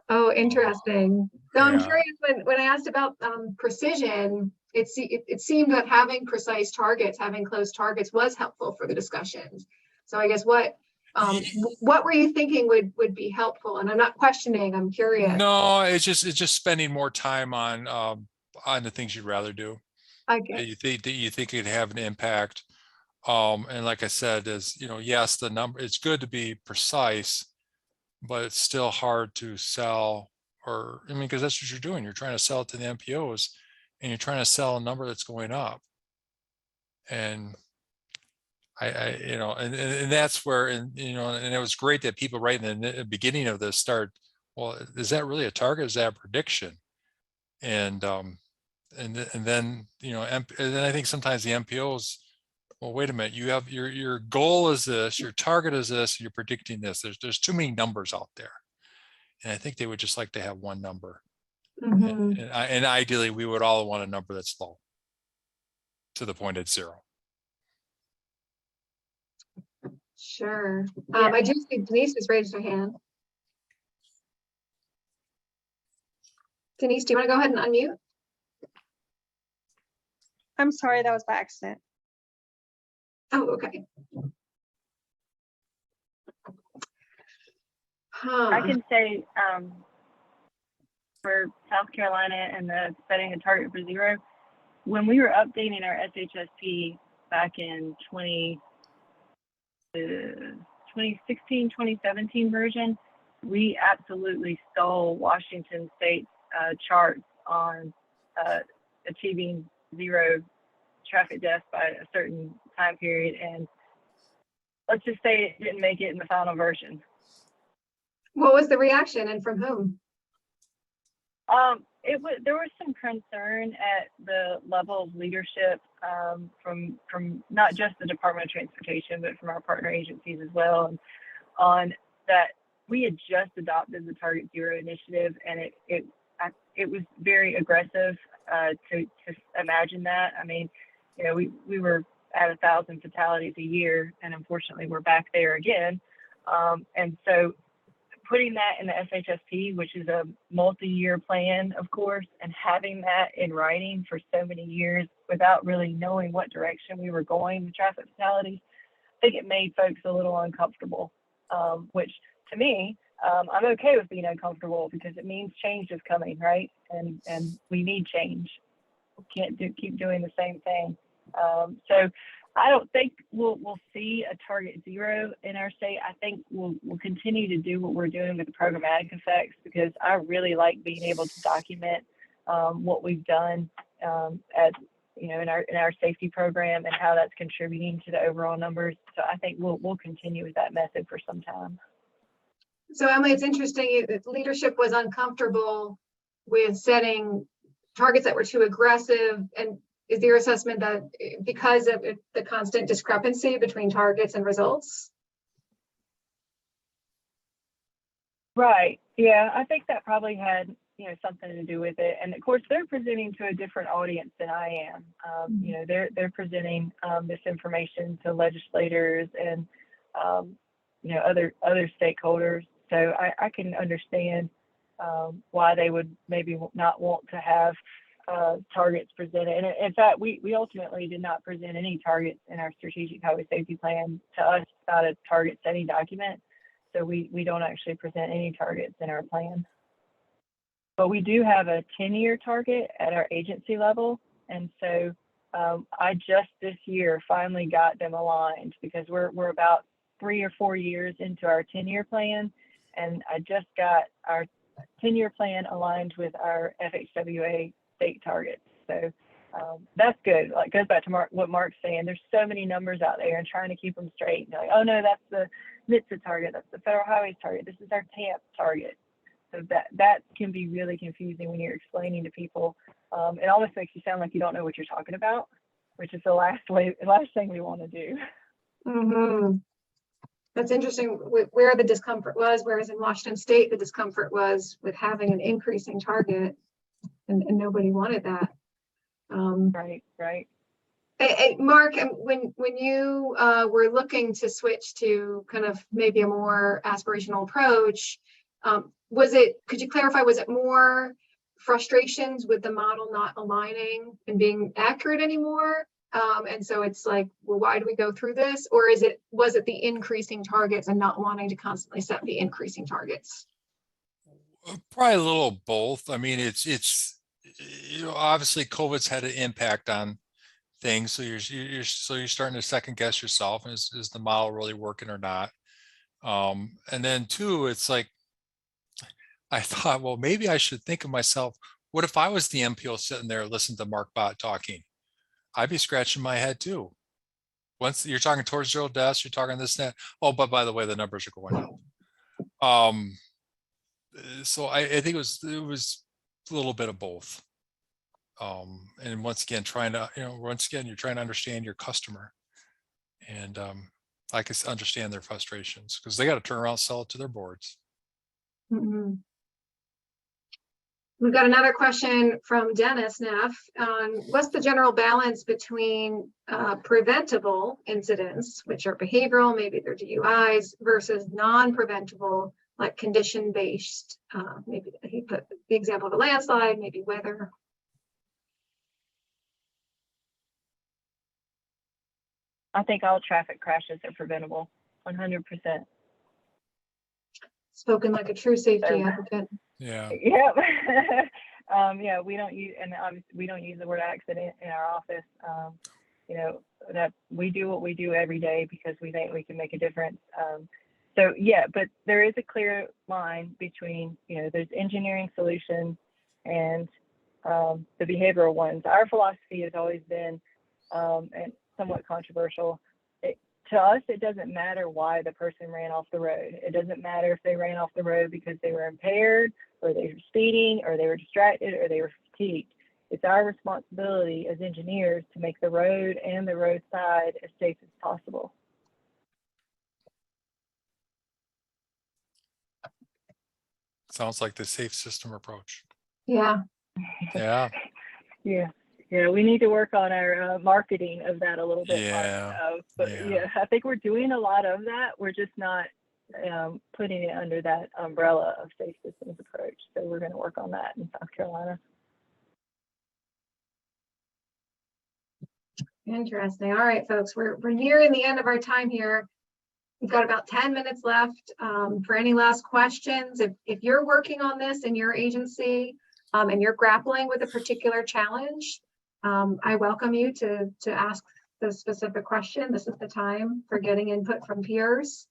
Oh, interesting. So I'm Yeah. curious, when I asked about precision, it seemed that having precise targets, having close targets was helpful for the discussions. So I guess what were you thinking would be helpful? And I'm not questioning, I'm curious. No, it's just spending more time on the things you'd rather do. Okay. You think it'd have an impact. And like I said, yes, the number, it's good to be precise, but it's still hard to sell, because that's what you're doing. You're trying to sell it to the MPOs and you're trying to sell a number that's going up. And and that's where, and it was great that people right in the beginning of this start, well, is that really a target? Is that a prediction? And then, and then I think sometimes the MPOs, well, wait a minute, you have your goal is this, your target is this, you're predicting this. There's too many numbers out there. And I think they would just like to have one number. Mm-hmm. And ideally we would all want a number that's low, to the point it's 0. Sure. I do see Denise has raised her hand. Denise, do you want to go ahead and unmute? I'm sorry, that was by accident. Oh, okay. I can say for South Carolina and the setting a target for 0, when we were updating our SHSP back in 2016, 2017 version, we absolutely stole Washington State's charts on achieving 0 traffic deaths by a certain time period. And let's just say it didn't make it in the final version. What was the reaction and from whom? there was some concern at the level of leadership from not just the Department of Transportation, but from our partner agencies as well, and on that we had just adopted the Target Zero initiative, and it was very aggressive to imagine that. I mean, you know, we were at 1,000 fatalities a year, and unfortunately we're back there again. And so putting that in the SHSP, which is a multi-year plan, of course, and having that in writing for so many years without really knowing what direction we were going with traffic fatalities, I think it made folks a little uncomfortable, which to me, I'm okay with being uncomfortable because it means change is coming, right? And we need change. We can't keep doing the same thing. So I don't think we'll see a Target Zero in our state. I think we'll continue to do what we're doing with the programmatic effects, because I really like being able to document what we've done as you know in our safety program and how that's contributing to the overall numbers. So I think we'll continue with that method for some time. So Emily, it's interesting. Leadership was uncomfortable with setting targets that were too aggressive, and is your assessment that because of the constant discrepancy between targets and results? Right. Yeah, I think that probably had something to do with it. And of course, they're presenting to a different audience than I am. You know, they're presenting this information to legislators and other stakeholders. So I can understand why they would maybe not want to have targets presented. And in fact, we ultimately did not present any targets in our strategic highway safety plan. To us, it's not a target setting document. So we don't actually present any targets in our plan. But we do have a 10-year target at our agency level. And so I just this year finally got them aligned, because we're about 3 or 4 years into our 10-year plan. And I just got our 10-year plan aligned with our FHWA state targets. So that's good. Like, goes back to what Mark's saying. There's so many numbers out there, and trying to keep them straight. And like, oh no, that's the NHTSA target. That's the Federal Highways target. This is our TAMP target. So that can be really confusing when you're explaining to people. It almost makes you sound like you don't know what you're talking about, which is the last thing we want to do. Mm-hmm. That's interesting where the discomfort was, whereas in Washington State, the discomfort was with having an increasing target, and nobody wanted that. Right. Mark, when you were looking to switch to kind of maybe a more aspirational approach, could you clarify, was it more frustrations with the model not aligning and being accurate anymore? And so it's like, well, why do we go through this? Or was it the increasing targets and not wanting to constantly set the increasing targets? Probably a little of both. I mean, it's obviously COVID's had an impact on things. So you're starting to second guess yourself. Is the model really working or not? And then two, it's like, I thought, well, maybe I should think of myself, what if I was the MPO sitting there listening to Mark Bott talking? I'd be scratching my head too. Once you're talking towards zero deaths, you're talking this, that. Oh, but by the way, the numbers are going up. So I think it was a little bit of both. And once again, you're trying to understand your customer, and I can understand their frustrations, because they got to turn around and sell it to their boards. Mm-hmm. We've got another question from Dennis Neff on what's the general balance between preventable incidents, which are behavioral, maybe they're DUIs, versus non-preventable, like condition-based, maybe he put the example of a landslide, maybe weather. I think all traffic crashes are preventable, 100%. Spoken like a true safety advocate. Yeah. Yep. Yeah, we don't use, and obviously we don't use the word accident in our office. That we do what we do every day because we think we can make a difference. So yeah, but there is a clear line between, there's engineering solutions and the behavioral ones. Our philosophy has always been, and somewhat controversial, to us, it doesn't matter why the person ran off the road. It doesn't matter if they ran off the road because they were impaired or they were speeding, or they were distracted, or they were fatigued. It's our responsibility as engineers to make the road and the roadside as safe as possible. Sounds like the safe system approach. Yeah. Yeah. Yeah. Yeah, we need to work on our marketing of that a little bit. Yeah. But Yeah. yeah, I think we're doing a lot of that. We're just not putting it under that umbrella of safe systems approach. So we're going to work on that in South Carolina. Interesting. All right, folks, we're nearing the end of our time here. We've got about 10 minutes left for any last questions. If you're working on this in your agency and you're grappling with a particular challenge, I welcome you to ask the specific question. This is the time for getting input from peers.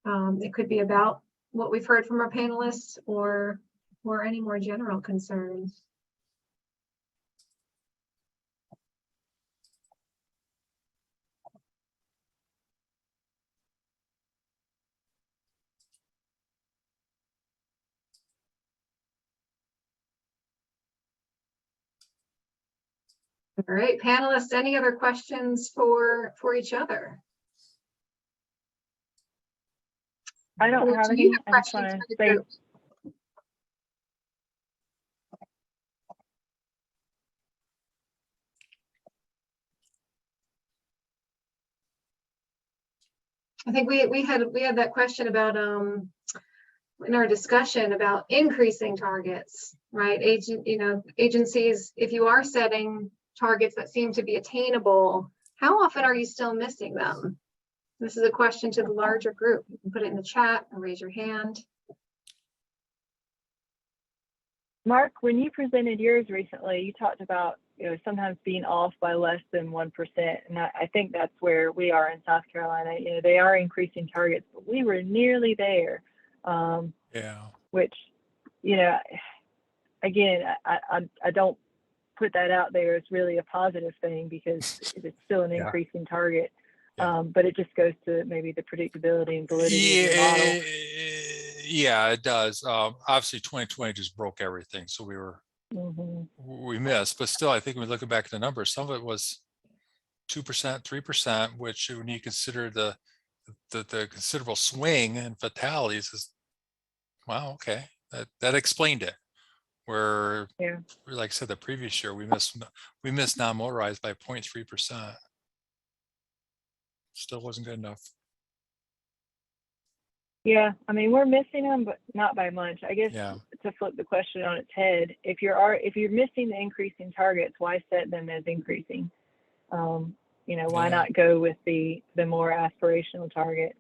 It could be about what we've heard from our panelists or any more general concerns. All right, panelists, any other questions for each other? I don't Or have do any. you have I just questions want for to the say group? I think we had that question about in our discussion about increasing targets, right? Agencies, if you are setting targets that seem to be attainable, how often are you still missing them? This is a question to the larger group. You can put it in the chat or raise your hand. Mark, when you presented yours recently, you talked about sometimes being off by less than 1%, and I think that's where we are in South Carolina. They are increasing targets, but we were nearly there. Yeah. Which, again, I don't put that out there as really a positive thing because it's still an increasing target. But it just goes to maybe the predictability and validity of the model. Yeah, it does. Obviously 2020 just broke everything. So we missed, but still, I think when we look back at the numbers, some of it was 2%, 3%, which when you consider the considerable swing in fatalities is, wow, okay. That explained it. Where, like I said, the previous year, we missed non-motorized by 0.3%. Still wasn't good enough. Yeah, I mean, we're missing them, but not by much. I guess to flip the question on its head, if you're missing the increasing targets, why set them as increasing? Why not go with the more aspirational target?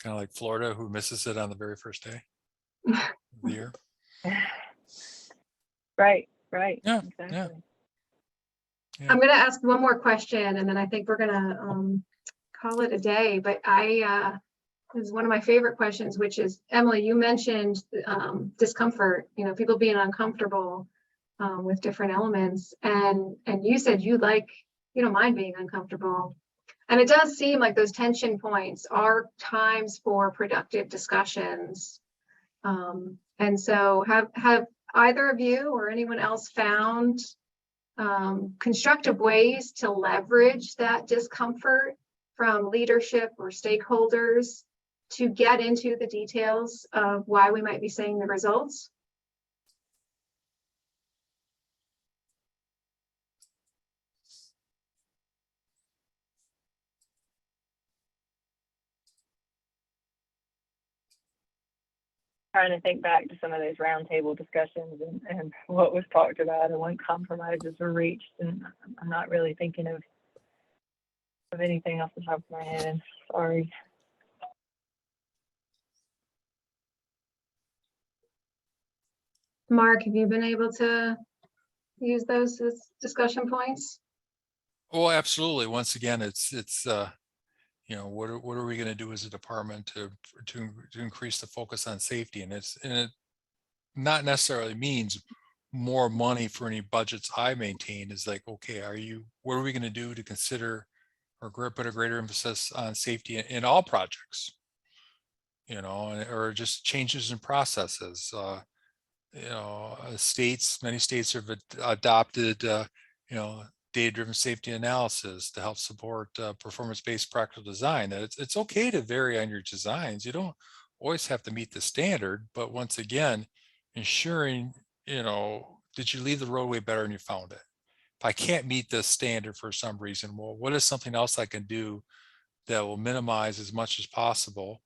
Kind of like Florida, who misses it on the very first day of the year. Right. Yeah, exactly. yeah. I'm going to ask one more question, and then I think we're going to call it a day. But this is one of my favorite questions, which is, Emily, you mentioned discomfort, people being uncomfortable with different elements. And you said you don't mind being uncomfortable. And it does seem like those tension points are times for productive discussions. And so have either of you or anyone else found constructive ways to leverage that discomfort from leadership or stakeholders to get into the details of why we might be seeing the results? Trying to think back to some of those roundtable discussions and what was talked about and when compromises were reached, and I'm not really thinking of anything off the top of my head. Sorry. Mark, have you been able to use those as discussion points? Oh, absolutely. Once again, it's what are we going to do as a department to increase the focus on safety? And it not necessarily means more money for any budgets I maintain. Is like, okay, what are we going to do to consider or put a greater emphasis on safety in all projects? you know, or just changes in processes. You know, many states have adopted, you know, data-driven safety analysis to help support performance-based practical design. That it's okay to vary on your designs. You don't always have to meet the standard, but once again, ensuring, you know, did you leave the roadway better than you found it? If I can't meet this standard for some reason, well, what is something else I can do that will minimize as much as possible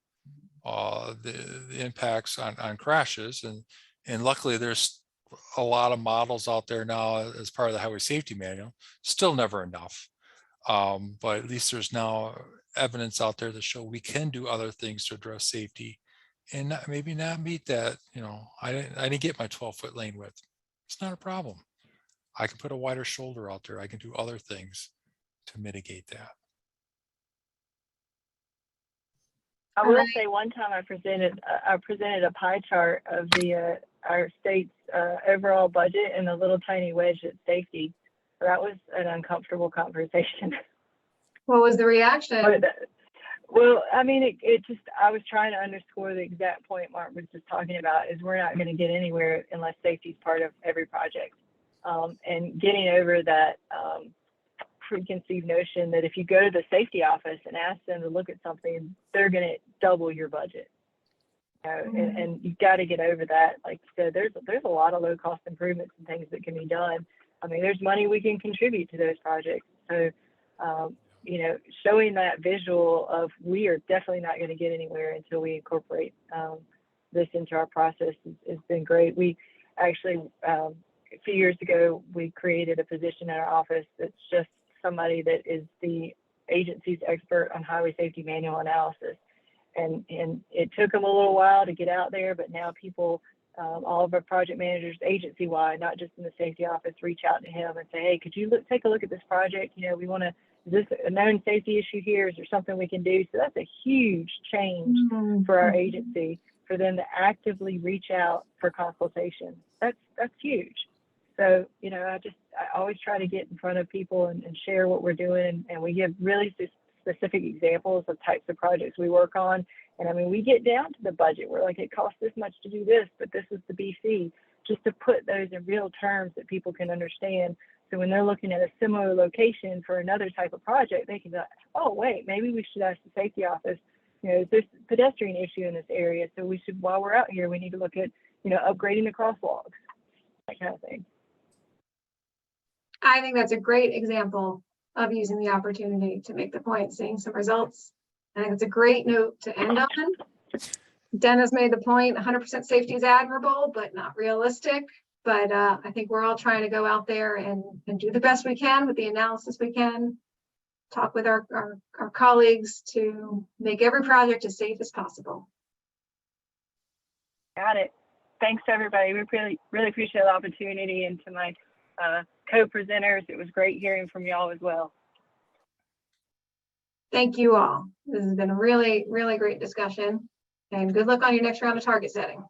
the impacts on crashes? And luckily there's a lot of models out there now as part of the highway safety manual. Still never enough, but at least there's now evidence out there that show we can do other things to address safety and maybe not meet that. You know, I didn't get my 12-foot lane width. It's not a problem. I can put a wider shoulder out there. I can do other things to mitigate that. I will say one time I presented a pie chart of the our state's overall budget and the little tiny wedge at safety. So that was an uncomfortable conversation. What was the reaction? Well, I mean, it just, I was trying to underscore the exact point Mark was just talking about, is we're not going to get anywhere unless safety is part of every project. And getting over that preconceived notion that if you go to the safety office and ask them to look at something, they're going to double your budget. You know, and you've got to get over that. Like I said, there's a lot of low cost improvements and things that can be done. I mean, there's money we can contribute to those projects. So, you know, showing that visual of we are definitely not going to get anywhere until we incorporate this into our process has been great. We actually, a few years ago, we created a position in our office that's just somebody that is the agency's expert on highway safety manual analysis. And it took them a little while to get out there, but now people, all of our project managers agency-wide, not just in the safety office, reach out to him and say, hey, could you take a look at this project? You know, we want to, is this a known safety issue here? Is there something we can do? So that's a huge change for our agency, for them to actively reach out for consultation. That's huge. So, you know, I always try to get in front of people and share what we're doing. And we give really specific examples of types of projects we work on. And I mean, we get down to the budget. We're like, it costs this much to do this, but this is the BC, just to put those in real terms that people can understand. So when they're looking at a similar location for another type of project, they can be like, oh, wait, maybe we should ask the safety office, you know, is this a pedestrian issue in this area? So we should, while we're out here, we need to look at, you know, upgrading the crosswalks, that kind of thing. I think that's a great example of using the opportunity to make the point, seeing some results. I think it's a great note to end on. Dennis made the point, 100% safety is admirable, but not realistic. But I think we're all trying to go out there and do the best we can with the analysis we can, talk with our colleagues to make every project as safe as possible. Got it. Thanks to everybody. We really appreciate the opportunity, and to my co-presenters, it was great hearing from y'all as well. Thank you all. This has been a really, really great discussion, and good luck on your next round of target setting.